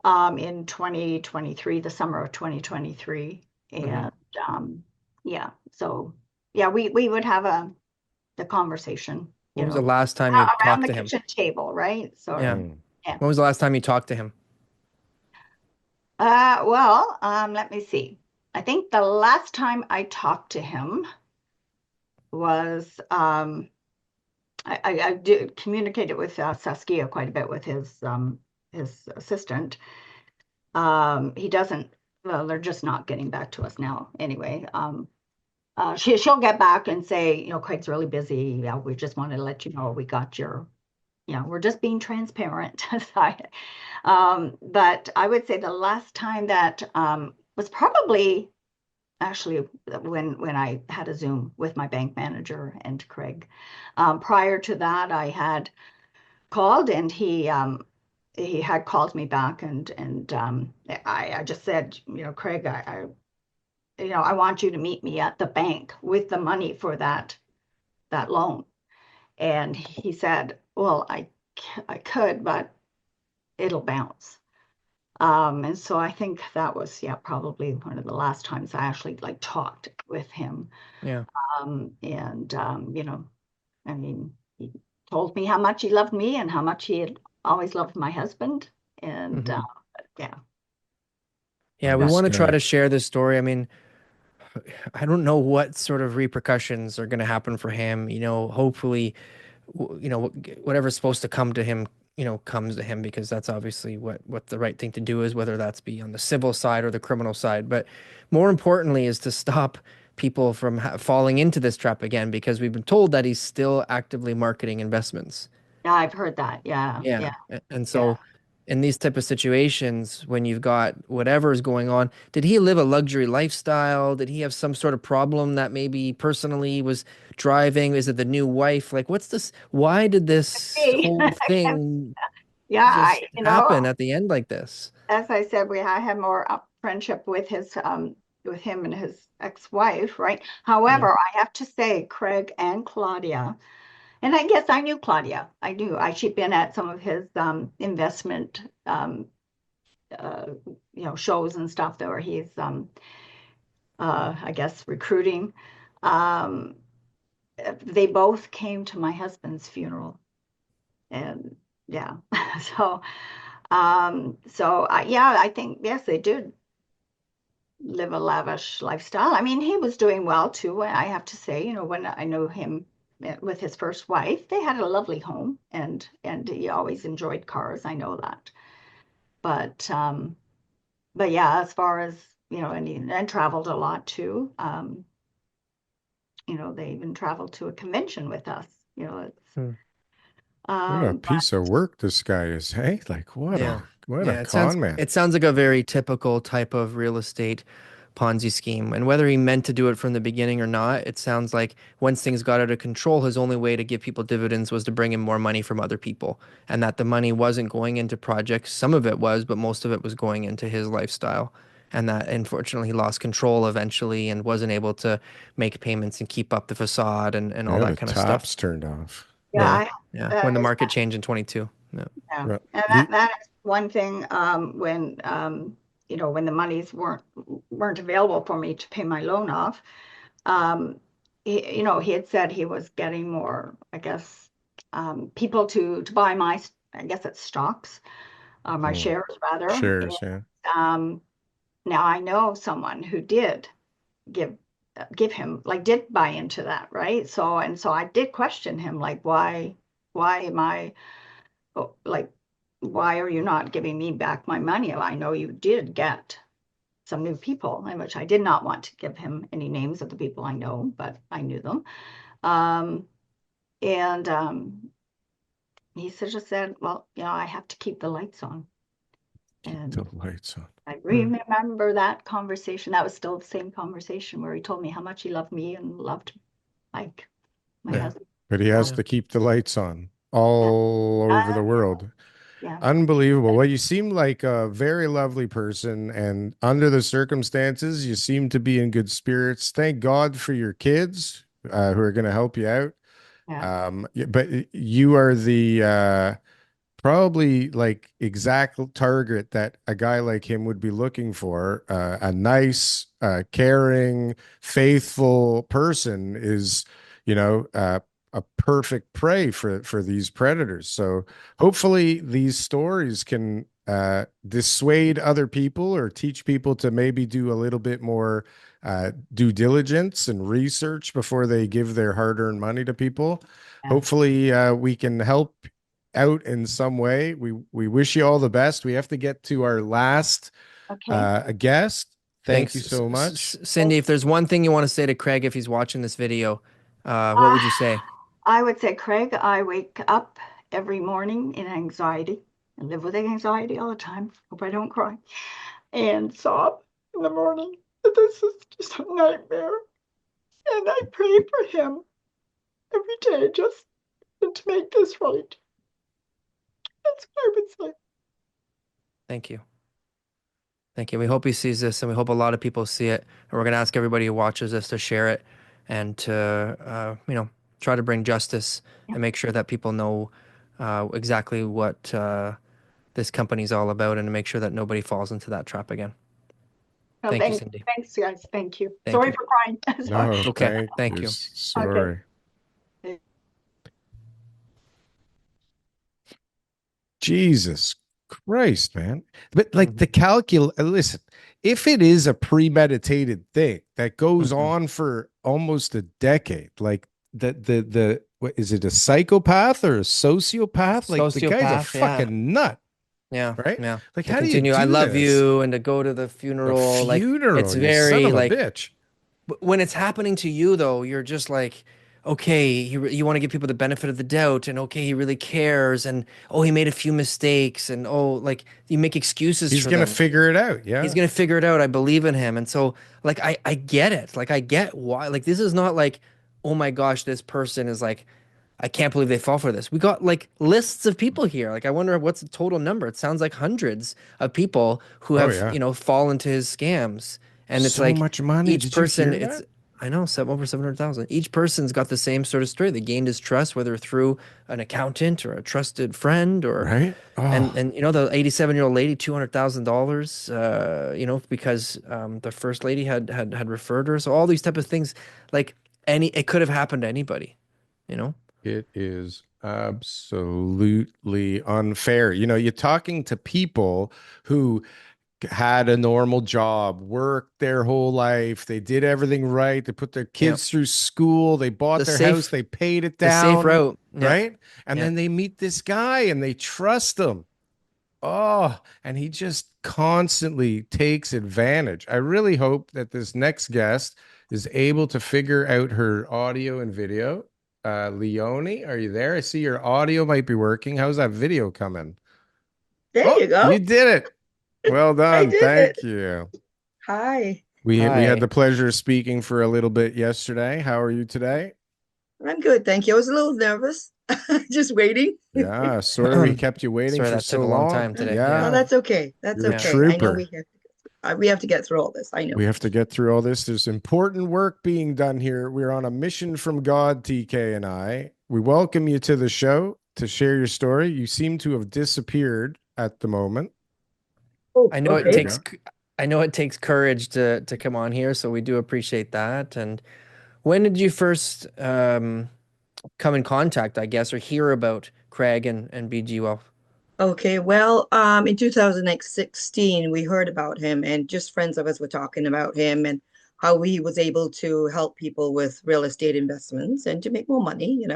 In 2023, the summer of 2023. And we would have the conversation. When was the last time you around talked the to him? kitchen table, right? So Yeah. When was the last time you talked to him? Let me see. I think the last time I talked to him was I did communicate with Saskia quite a bit, with his assistant. He doesn't. Well, they're just not getting back to us now. Anyway, she'll get back and say, Craig's really busy. Yeah, we just wanted to let you know we got your we're just being transparent. But I would say the last time that was probably actually when I had a Zoom with my bank manager and Craig. Prior to that, I had called, and he had called me back, and I just said, Craig, I want you to meet me at the bank with the money for that loan. And he said, well, I could, but it'll bounce. And so I think that was, probably one of the last times I actually like talked with him. Yeah. And I mean, he told me how much he loved me and how much he had always loved my husband. And yeah. Yeah, we That's want to try good. to share this story. I mean, I don't know what sort of repercussions are going to happen for him. Hopefully, whatever's supposed to come to him, comes to him, because that's obviously what the right thing to do is, whether that's be on the civil side or the criminal side. But more importantly is to stop people from falling into this trap again, because we've been told that he's still actively marketing investments. Yeah, I've heard that. Yeah. Yeah. Yeah. And Yeah. so in these type of situations, when you've got whatever is going on, did he live a luxury lifestyle? Did he have some sort of problem that maybe personally was driving? Is it the new wife? Like, what's this? Why did this Hey, whole thing yeah, just happen at the end like this? as I said, I had more friendship with with him and his ex-wife, right? Yeah. However, I have to say, Craig and Claudia, and I guess I knew Claudia. I knew she'd been at some of his investment uh, shows and stuff there where he's I guess recruiting. Um, they both came to my husband's funeral, and yeah, so yeah, I think yes, they did live a lavish lifestyle. I mean, he was doing well too. I have to say, when I know him with his first wife, they had a lovely home, and he always enjoyed cars. I know that, but yeah, as far as and traveled a lot too. They even traveled to a convention with us. It's Hmm. What a but piece of work this guy is, hey? Like Yeah. what a Yeah, con man. it sounds like a very typical type of real estate Ponzi scheme. And whether he meant to do it from the beginning or not, it sounds like once things got out of control, his only way to give people dividends was to bring in more money from other people. And that the money wasn't going into projects. Some of it was, but most of it was going into his lifestyle. And that unfortunately he lost control eventually and wasn't able to make payments and keep up the facade and all Yeah, that the kind of stuff. tops turned off. yeah, Yeah. I, Yeah. When that the is market changed in 22. Yeah. Yeah, Right. and The- that is one thing when when the monies weren't available for me to pay my loan off. He had said he was getting more, I guess, people to buy my, I guess it's stocks, my Hmm. shares rather. And, Shares, yeah. now I know someone who did give give him like did buy into that, right? So I did question him like why am I like, why are you not giving me back my money? I know you did get some new people, in which I did not want to give him any names of the people I know, but I knew them. Um, and he just said, well, I have to keep the lights on. Keep the And lights on. I remember that conversation. That was still the same conversation where he told me how much he loved me and loved Mike, my Yeah. husband. But he has Yeah. to keep the lights on all over the world. Yeah. Unbelievable. Well, you seem like a very lovely person, and under the circumstances, you seem to be in good spirits. Thank God for your kids who are going to help you out. Yeah. But you are the probably like exact target that a guy like him would be looking for. A nice, caring, faithful person is, a perfect prey for these predators. So hopefully these stories can dissuade other people or teach people to maybe do a little bit more due diligence and research before they give their hard-earned money to people. Yeah. Hopefully we can help out in some way. We wish you all the best. We have to get to our last Okay. guest. Thank Thanks, you so much. Cindy. If there's one thing you want to say to Craig if he's watching this video, what would you say? I would say, Craig, I wake up every morning in anxiety. I live with anxiety all the time. Hope I don't cry. And sob in the morning. This is just a nightmare. And I pray for him every day just to make this right. That's what I would say. Thank you. Thank you. We hope he sees this, and we hope a lot of people see it. And we're going to ask everybody who watches this to share it and to, try to bring justice and make sure that people know exactly what this company's all about, and to make sure that nobody falls into that trap again. Well, Thank you, Cindy. thanks, guys. Thank you. Thank Sorry you. for crying. No, It's okay. Thank you're you. sorry. Okay. Jesus Christ, man. But like listen, if it is a premeditated thing that goes on for almost a decade, like what is it, a psychopath or a sociopath? Like the guy's a Sociopath, yeah. fucking nut. Yeah. Right? Yeah. Like, To how continue, do you I do love this? you, and to go to the funeral. The funeral, like it's you very son of a like bitch. when it's happening to you though, you're just like, okay, you want to give people the benefit of the doubt, and okay, he really cares, and oh, he made a few mistakes, and oh, like you make excuses He's for gonna them. figure it out. Yeah. He's gonna figure it out. I believe in him. And so like I get it. Like I get why. Like this is not like, oh my gosh, this person is like, I can't believe they fall for this. We got like lists of people here. Like I wonder what's the total number. It sounds like hundreds of people who Oh, have, yeah. fallen to his scams. And it's So like much money. each Did you person, hear it's that? I know, over 700,000. Each person's got the same sort of story. They gained his trust, whether through an accountant or a trusted friend, or Right? Oh, and the 87-year-old lady, $200,000, because the first lady had referred her. So all these type of things, like it could have happened to anybody, you know. it is absolutely unfair. You're talking to people who had a normal job, worked their whole life. They did everything right. They put their Yeah. kids through school. They bought The their safe- house. They paid it The safe down. route. Yeah. Right? And Yeah. then they meet this guy and they trust him. Oh, and he just constantly takes advantage. I really hope that this next guest is able to figure out her audio and video. Leonie, are you there? I see your audio might be working. How's that video coming? There you go. You did it. Well done. did Thank it. you. Hi. We Hi. had the pleasure of speaking for a little bit yesterday. How are you today? I'm good, thank you. I was a little nervous, just waiting. Yeah, sorry we kept you waiting Sorry, for that so took a long long. time today. Yeah, No, that's okay. That's You're a okay. I know trooper. we have to get through all this. I know. We have to get through all this. There's important work being done here. We're on a mission from God, TK and I. We welcome you to the show to share your story. You seem to have disappeared at the moment. Oh, I know okay. I know it takes courage to come on here, so we do appreciate that. And when did you first come in contact, I guess, or hear about Craig and BG Wealth? Okay, well, in 2016, we heard about him, and just friends of us were talking about him and how he was able to help people with real estate investments and to make more money,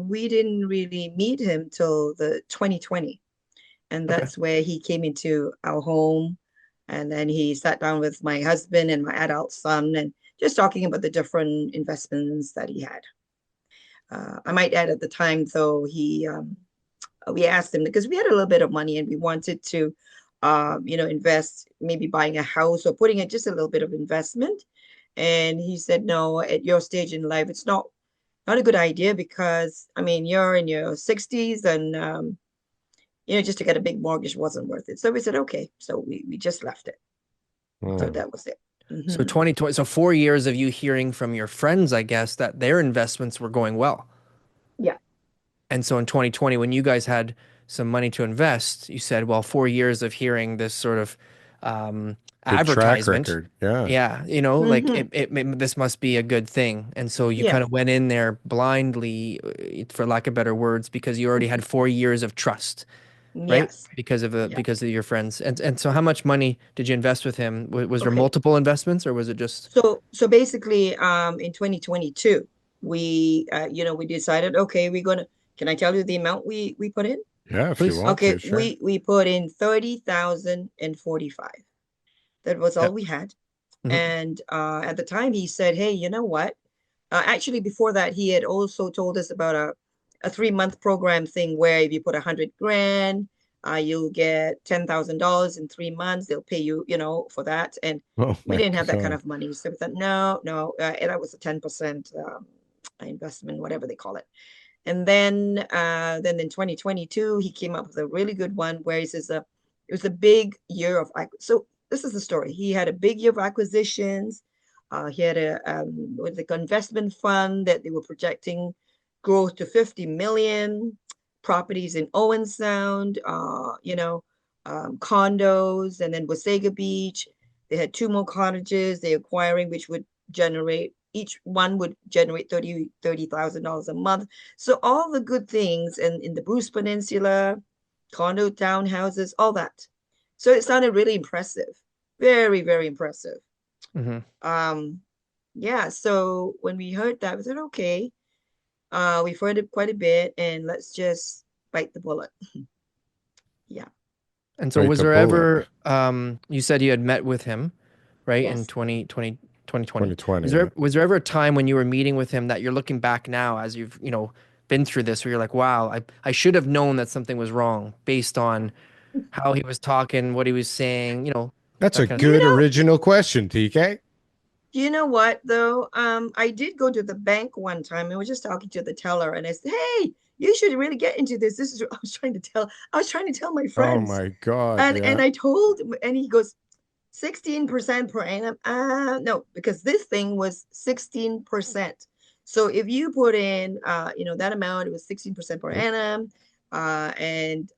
We didn't really meet him till the 2020, and Okay. that's where he came into our home, and then he sat down with my husband and my adult son and just talking about the different investments that he had. I might add at the time, though, we asked him because we had a little bit of money and we wanted to, invest, maybe buying a house or putting it just a little bit of investment. And he said, no, at your stage in life, it's not a good idea because, I mean, you're in your 60s and, just to get a big mortgage wasn't worth it. So we said, okay. So we just left it. So that was it. Mm-hmm. So 2020, so 4 years of you hearing from your friends, I guess, that their investments were going well. Yeah. And so in 2020, when you guys had some money to invest, you said, well, 4 years of hearing this sort of advertisement. Track record. Yeah. Yeah. Like this must be a good thing. And so you kind of went in there blindly, for lack of better words, because you already had 4 years of trust. Right? Yes. Because of your friends. And so how much money did you invest with him? Was there Okay. multiple investments, or was it just So basically in 2022 we we decided, okay, can I tell you the amount we put in? Yeah, if Please. you want Okay, to, sure. we put in 30,045. That was all we had. Mhm. And at the time he said, hey, you know what? Actually, before that, he had also told us about a 3-month program thing where if you put 100 grand, you'll get $10,000 in 3 months. They'll pay you, for that. And Oh we my didn't have that kind God. of money. So we thought, no, and that was a 10% investment, whatever they call it. And then in 2022, he came up with a really good one where he says it was a big year of, so this is the story. He had a big year of acquisitions. He had an investment fund that they were projecting growth to 50 million, properties in Owen Sound, condos, and then Wasaga Beach. They had 2 more cottages they're acquiring, which would generate, each one would generate $30,000 a month. So all the good things in the Bruce Peninsula, condo townhouses, all that. So it sounded really impressive. Very, very impressive. Yeah, so when we heard that, we said, okay, we've heard it quite a bit, and let's just bite the bullet. Yeah. And so Bite was the there bullet. ever, you said you had met with him, right, in Yes. 2020? 2020. Was there ever a time when you were meeting with him that you're looking back now as you've, been through this, where you're like, wow, I should have known that something was wrong based on how he was talking, what he was saying, That's that a kind of You stuff? good know, original question, TK. you know what though? I did go to the bank one time and was just talking to the teller, and I said, "Hey, you should really get into this. This is what I was trying to tell. I was trying to tell my Oh friends." my God. And Yeah. I told, and he goes, 16% per annum. No, because this thing was 16%. So if you put in, that amount, it was 16% per annum, and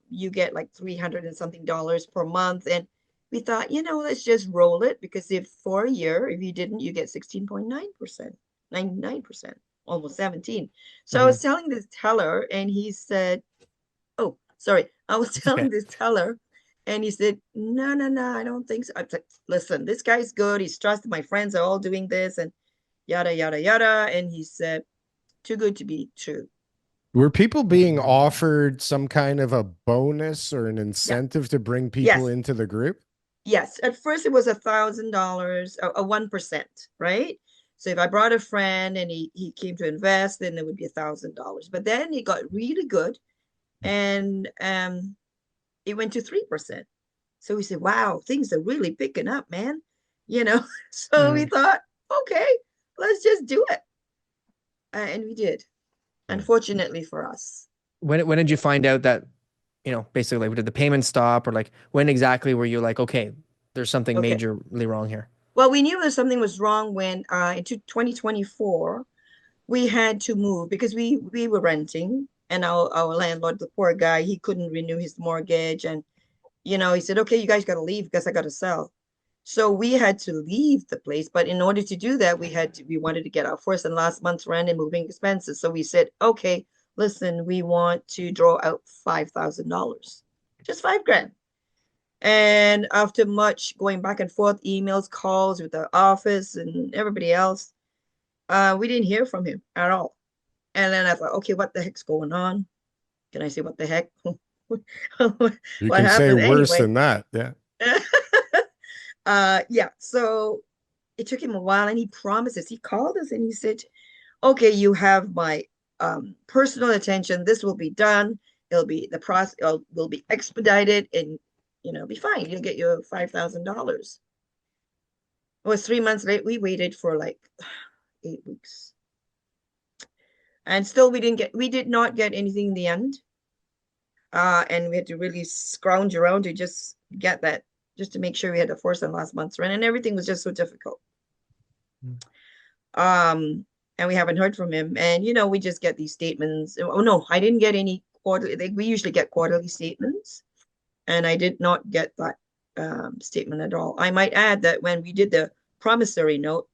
you get like 300 and something dollars per month. And we thought, let's just roll it, because if for a year, if you didn't, you get 16.9%, 99%, almost 17. So I was telling this teller, and he said, oh, sorry. I was It's okay. telling this teller, and he said, no, no, no, I don't think so. I said, listen, this guy's good. He's trusted. My friends are all doing this, and yada, yada, yada. And he said, too good to be true. Were people being offered some kind of a bonus or an Yeah. incentive to bring people Yes. into the group? Yes. At first, it was $1,000, a 1%, right? So if I brought a friend and he came to invest, then it would be $1,000. But then he got really good, and it went to 3%. So we said, wow, things are really picking up, man. So we thought, okay, let's just do it. And we did, unfortunately for us. When did you find out that, basically, did the payment stop, or like when exactly were you like, okay, there's something Okay. majorly wrong here? Well, we knew that something was wrong when into 2024, we had to move because we were renting, and our landlord, the poor guy, he couldn't renew his mortgage. And, he said, okay, you guys got to leave because I got to sell. So we had to leave the place, but in order to do that, we wanted to get our first and last month's rent and moving expenses. So we said, okay, listen, we want to draw out $5,000, just 5 grand. And after much going back and forth, emails, calls with the office and everybody else, we didn't hear from him at all. And then I thought, okay, what the heck's going on? Can I say what the heck? You What can say happened worse anyway? than that. Yeah. Yeah, so it took him a while, and he promised us. He called us and he said, okay, you have my personal attention. This will be done. The process will be expedited, and be fine. You'll get your $5,000. It was 3 months late. We waited for like 8 weeks, and still we did not get anything in the end. And we had to really scrounge around to just get that, just to make sure we had the first and last month's rent, and everything was just so difficult. And we haven't heard from him. And we just get these statements. Oh no, I didn't get any quarterly. We usually get quarterly statements, and I did not get that statement at all. I might add that when we did the promissory note,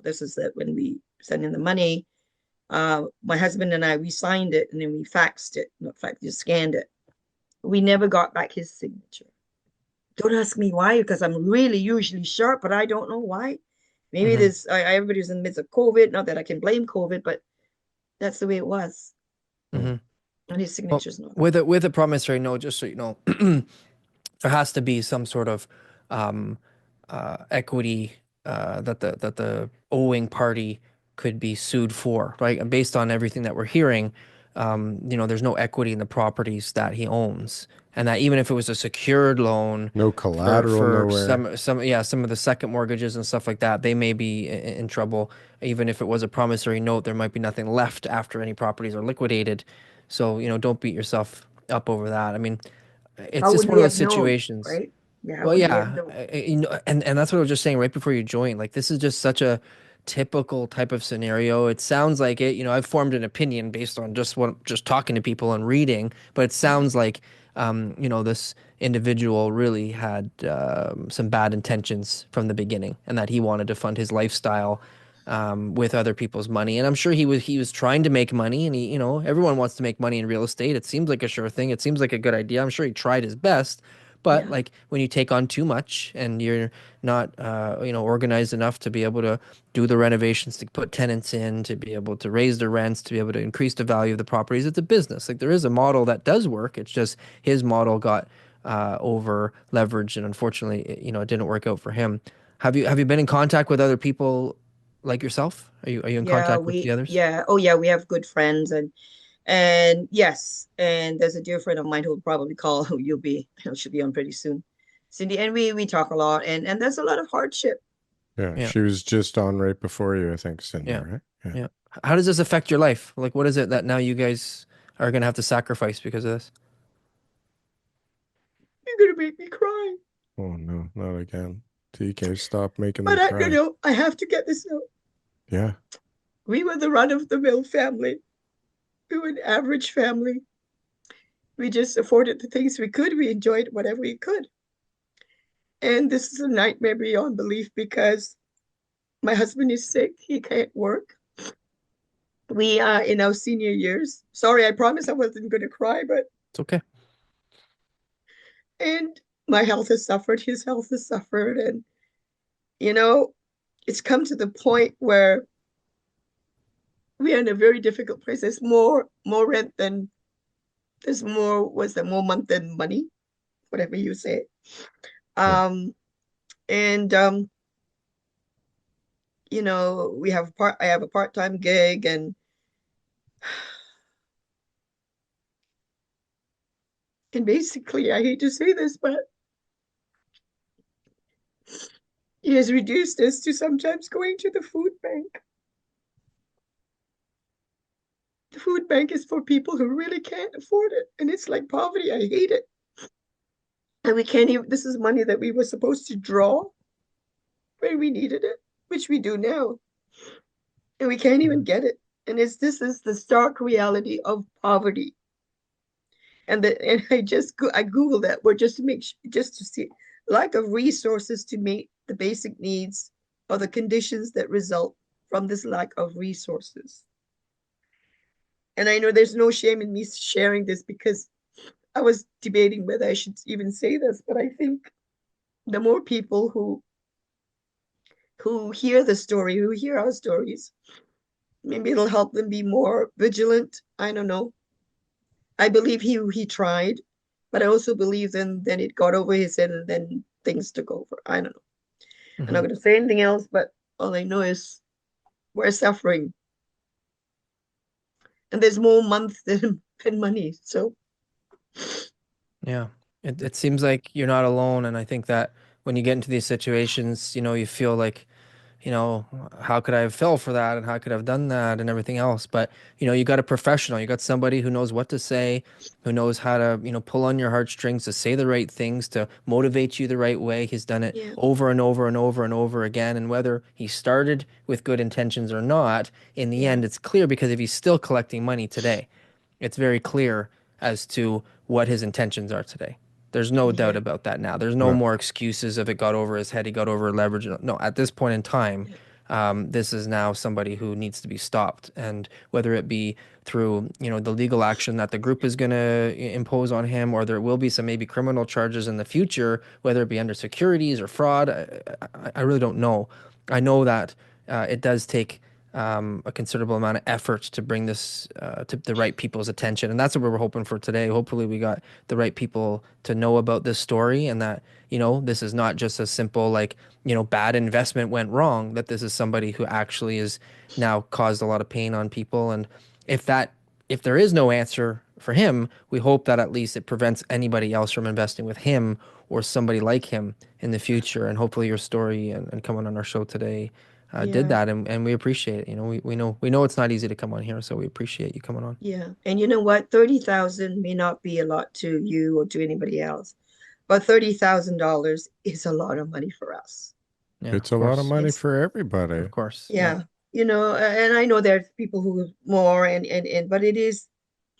this is that when we sent in the money, my husband and we signed it, and then we faxed it. Not faxed, just scanned it. We never got back his signature. Don't ask me why, because I'm really usually sharp, but I don't know why. Maybe everybody was in the midst of COVID. Not that I can blame COVID, but that's the way it was. And his Well, signature's not. with a promissory note, just so you know, there has to be some sort of equity that the owing party could be sued for, right? And based on everything that we're hearing, there's no equity in the properties that he owns, and that even if it was a secured loan No for collateral nowhere. some of the second mortgages and stuff like that, they may be in trouble. Even if it was a promissory note, there might be nothing left after any properties are liquidated. So, don't beat yourself up over that. I mean, it's How just would one we of those have known, situations. right? Yeah, how Well, would we have yeah, known? and that's what I was just saying right before you joined. Like, this is just such a typical type of scenario. It sounds like it. I've formed an opinion based on just talking to people and reading, but it sounds like, this individual really had some bad intentions from the beginning, and that he wanted to fund his lifestyle with other people's money. And I'm sure he was trying to make money, and everyone wants to make money in real estate. It seems like a sure thing. It seems like a good idea. I'm sure he tried his best. But Yeah, like when you take on too much and you're not, organized enough to be able to do the renovations, to put tenants in, to be able to raise the rents, to be able to increase the value of the properties, it's a business. Like there is a model that does work. It's just his model got over leveraged, and unfortunately, it didn't work out for him. Have you been in contact with other people like yourself? Are you in yeah, contact with the others? yeah, oh yeah, we have good friends, and yes, and there's a dear friend of mine who'll probably call, who she'll be on pretty soon, Cindy, and we talk a lot, and there's a lot of hardship. Yeah, Yeah, she was just on right before you, I think, Cindy, yeah, right? Yeah. yeah. How does this affect your life? Like, what is it that now you guys are gonna have to sacrifice because of this? You're gonna make me cry, Oh no, not again. TK, stop making but them I, cry. I have to get this out. Yeah. We were the run-of-the-mill family. We were an average family. We just afforded the things we could. We enjoyed whatever we could. And this is a nightmare beyond belief because my husband is sick. He can't work. We are in our senior years. Sorry, I promised I wasn't going to cry, but It's okay. and my health has suffered. His health has suffered, and you know, it's come to the point where we are in a very difficult place. There's more rent than there's more was there more month than money, whatever you say. Yeah. Um, and I have a part-time gig, and basically I hate to say this, but he has reduced us to sometimes going to the food bank. The food bank is for people who really can't afford it, and it's like poverty. I hate it. And we can't even, this is money that we were supposed to draw when we needed it, which we do now, and we can't even get it. And this is the stark reality of poverty. And I googled that word just to just to see lack of resources to meet the basic needs or the conditions that result from this lack of resources. And I know there's no shame in me sharing this because I was debating whether I should even say this, but I think the more people who hear the story, who hear our stories, maybe it'll help them be more vigilant. I don't know. I believe he tried, but I also believe then it got over his head and then things took over. I don't know. I'm not Hmm. going to say anything else, but all I know is we're suffering, and there's more month than money. So Yeah. It seems like you're not alone, and I think that when you get into these situations, you feel like, how could I have fell for that and how could I have done that and everything else. But, you got a professional, you got somebody who knows what to say, who knows how to, pull on your heartstrings, to say the right things, to motivate you the right way. He's done it yeah, over and over and over and over again. And whether he started with good intentions or not, in the yeah, end, it's clear because if he's still collecting money today, it's very clear as to what his intentions are today. There's no doubt yeah, about that now. There's no No. more excuses of it got over his head, he got over leverage. No, at this point in time, yeah, this is now somebody who needs to be stopped. And whether it be through, the legal action that the group is going to impose on him, or there will be some maybe criminal charges in the future, whether it be under securities or fraud, I really don't know. I know that it does take a considerable amount of effort to bring this to the right people's attention. And that's what we were hoping for today. Hopefully we got the right people to know about this story, and that, this is not just a simple, like, bad investment went wrong, that this is somebody who actually is now caused a lot of pain on people. And if that, if there is no answer for him, we hope that at least it prevents anybody else from investing with him or somebody like him in the future. And hopefully your story and coming on our show today did Yeah. that, and we appreciate it. We know it's not easy to come on here, so we appreciate you coming on. Yeah. And you know what? 30,000 may not be a lot to you or to anybody else, but $30,000 is a lot of money for us. Yeah, It's of a lot of course. money It's for everybody. Of course. yeah. And I know there's people who have more and but it is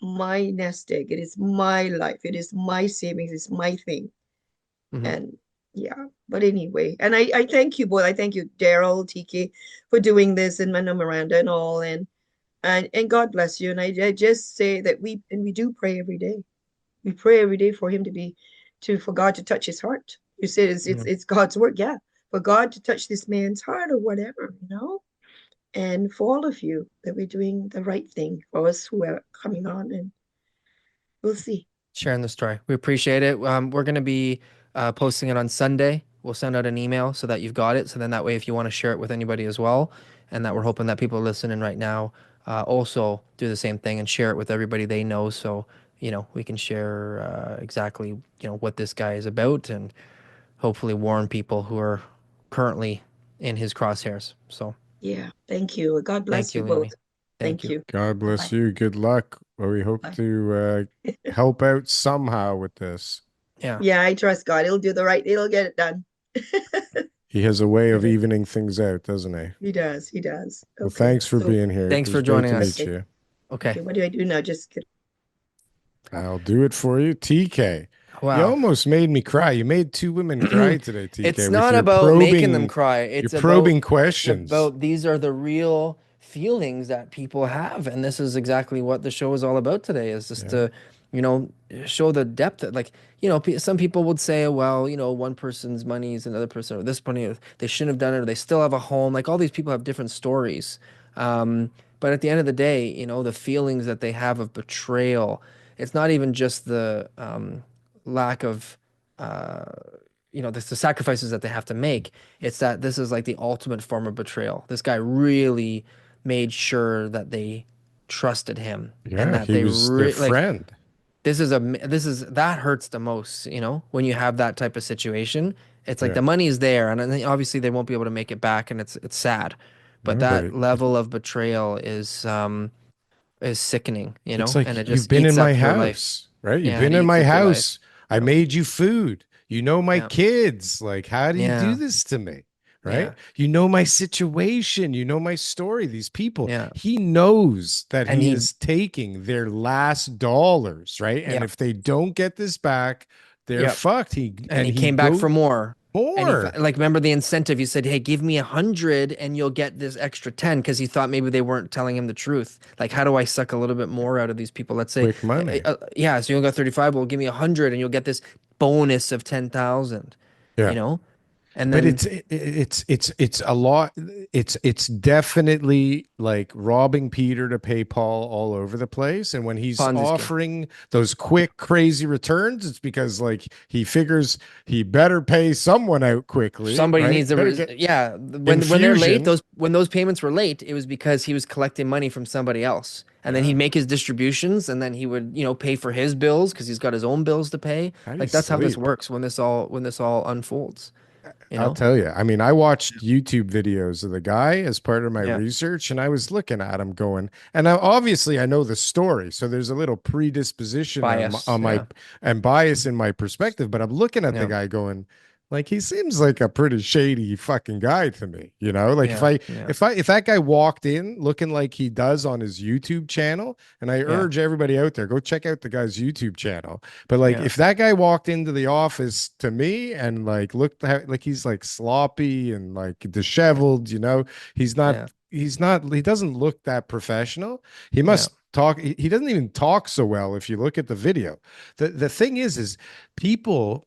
my nest egg. It is my life. It is my savings. It's my thing. Mhm. And yeah, but anyway, and I thank you both. I thank you, Darryl, TK, for doing this, and Miranda and all, and God bless you. And I just say that we do pray every day. We pray every day for him for God to touch his heart. You said it's God's work, yeah, for God to touch this man's heart or whatever, and for all of you that we're doing the right thing for us who are coming on, and we'll see. Sharing the story, we appreciate it. We're going to be posting it on Sunday. We'll send out an email so that you've got it, so then that way if you want to share it with anybody as well, and that we're hoping that people listening right now also do the same thing and share it with everybody they know, so we can share exactly what this guy is about, and hopefully warn people who are currently in his crosshairs. So Yeah, thank you. God thank bless you, you both. Leonie. Thank Thank you. you. God bless Bye-bye. you. Good luck. Well, we hope Bye. to help out somehow with this. Yeah. Yeah, I trust God. He'll get it done. He has a way of Okay. evening things out, doesn't he? He does. He does. Well, Okay. thanks for So, being here. Thanks It for was great joining to us. meet okay. you. Okay. Okay, what do I do now? Just get I'll do it for you. TK, you Wow. almost made me cry. You made two women cry today, It's TK, with not your about making them probing, cry. your It's probing questions. about these are the real feelings that people have, and this is exactly what the show is all about today. Is just Yeah. to, you know, show the depth that, like, some people would say, well, one person's money is another person, or this money, or they shouldn't have done it, or they still have a home. Like, all these people have different stories. But at the end of the day, the feelings that they have of betrayal. It's not even just the lack of uh, the sacrifices that they have to make. It's that this is like the ultimate form of betrayal. This guy really made sure that they trusted him, and Yeah, that he they was their like, friend. that hurts the most, when you have that type of situation. It's like Yeah. the money is there, and then obviously they won't be able to make it back, and it's sad. But No, that level of betrayal is sickening, it's and like, it you've just been eats in my up your life. house, right? You've Yeah, it been in eats my up your life. house. I Yep. made you food. You know my Yeah. kids. Like, how do you do Yeah. this to me? Right? Yeah. You know my situation. You know my story. These people, Yeah. he knows that And he he, is taking their last dollars, right? And yeah. if they don't get this back, they're Yep. fucked. And he He came back for goes more. And more. like, remember the incentive? He said, "Hey, give me 100 and you'll get this extra 10," because he thought maybe they weren't telling him the truth. Like, how do I suck a little bit more out of these people? Let's say, Quick money. yeah, so you only got 35. Well, give me 100 and you'll get this bonus of 10,000, Yeah. And But then it's a lot. It's definitely like robbing Peter to pay Paul all over the place. And when he's Ponzi scheme. offering those quick, crazy returns, it's because, like, he figures he better pay someone out quickly. Somebody right? needs to, Better get yeah. When they're late, infusion. when those payments were late, it was because he was collecting money from somebody else, and then Yeah. he'd make his distributions, and then he would, pay for his bills because he's got his own bills to pay. How do you Like, that's how this sleep? works when this all unfolds. I'll tell you. I mean, I watched YouTube videos of the guy as part of my Yeah. research, and I was looking at him going, and obviously I know the story, so there's a little predisposition Bias, on my yeah. and bias in my perspective, but I'm looking at the Yeah. guy going, like, he seems like a pretty shady fucking guy to me, Like, Yeah. if that guy walked in looking like he does on his YouTube channel, and I urge everybody out there, go check out the guy's YouTube channel. But, like, Yeah. if that guy walked into the office to me and, like, looked like he's, like, sloppy and, like, disheveled, he's not, he doesn't look that professional. He must talk. He doesn't even talk so well if you look at the video. The thing is people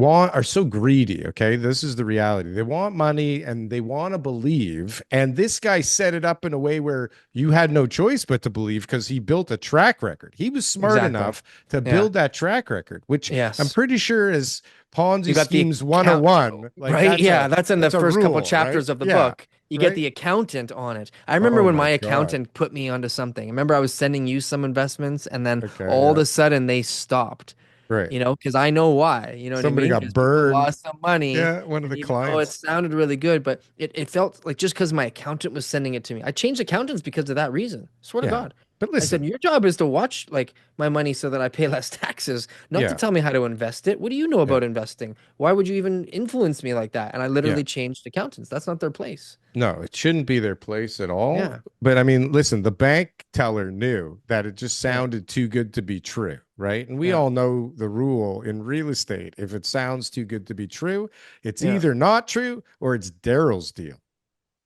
are so greedy. Okay, this is the reality. They want money and they want to believe, and this guy set it up in a way where you had no choice but to believe, because he built a track record. He was smart Exactly. enough to Yeah. build that track record, which I'm Yes. pretty sure is You Ponzi got the schemes account, 101. Like right? Yeah, that's in the that's a first couple rule, right? chapters of the Yeah, book. You get right. the accountant on it. I remember Oh when my my God. accountant put me onto something. I remember I was sending you some investments, and then Okay, all of yeah, a sudden they stopped. right. Because I know why. You know what I Somebody mean? got Because people burned. lost some money, Yeah, one of and the even though it clients. sounded really good, but it felt like just because my accountant was sending it to me. I changed accountants because of that reason. Swear to Yeah, God. but I said, listen, your job is to watch like my money so that I pay less taxes, not to yeah, tell me how to invest it. What do you know yeah, about investing? Why would you even influence me like that? And I yeah. literally changed accountants. That's not their place. No, it shouldn't be their place at all. Yeah. But I mean, listen, the bank teller knew that it just Yeah. sounded too good to be true, right? And we Yeah. all know the rule in real estate. If it sounds too good to be true, it's Yeah. either not true or it's Daryl's deal.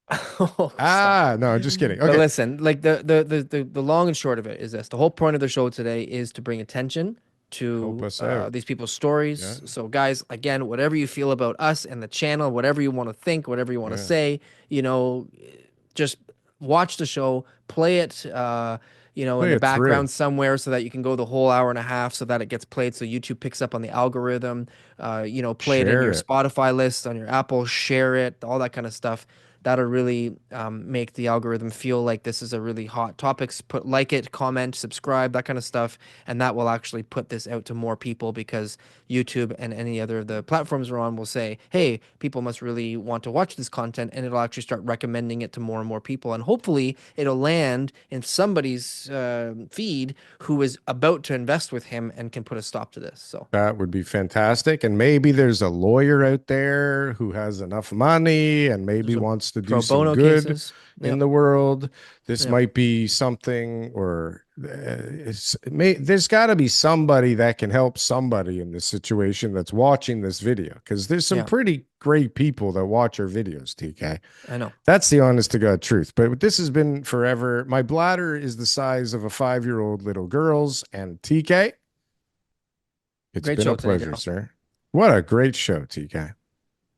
Oh, stop. Ah, no, I'm just kidding. But Okay. listen, like the long and short of it is this. The whole point of the show today is to bring attention Help to us out. these people's Yeah. stories. So guys, again, whatever you feel about us and the channel, whatever you want to think, whatever you want to Yeah. say, just watch the show, play it in Play the it through. background somewhere so that you can go the whole hour and a half so that it gets played so YouTube picks up on the algorithm. Play it in Share your it. Spotify list, on your Apple, share it, all that kind of stuff. That'll really make the algorithm feel like this is a really hot topic. Put like it, comment, subscribe, that kind of stuff, and that will actually put this out to more people, because YouTube and any other of the platforms we're on will say, "Hey, people must really want to watch this content," and it'll actually start recommending it to more and more people, and hopefully it'll land in somebody's feed who is about to invest with him and can put a stop to this. So That would be fantastic. And maybe there's a lawyer out there who has enough money and maybe there's a wants to do pro some bono good cases. in Yep. the world. This Yep. might be something, or there's got to be somebody that can help somebody in this situation that's watching this video, because there's some Yeah. pretty great people that watch our videos, TK. I know. That's the honest to God truth. But this has been forever. My bladder is the size of a 5-year-old little girl's, and TK. It's Great been show a today, pleasure, Darryl. sir. What a great show, TK.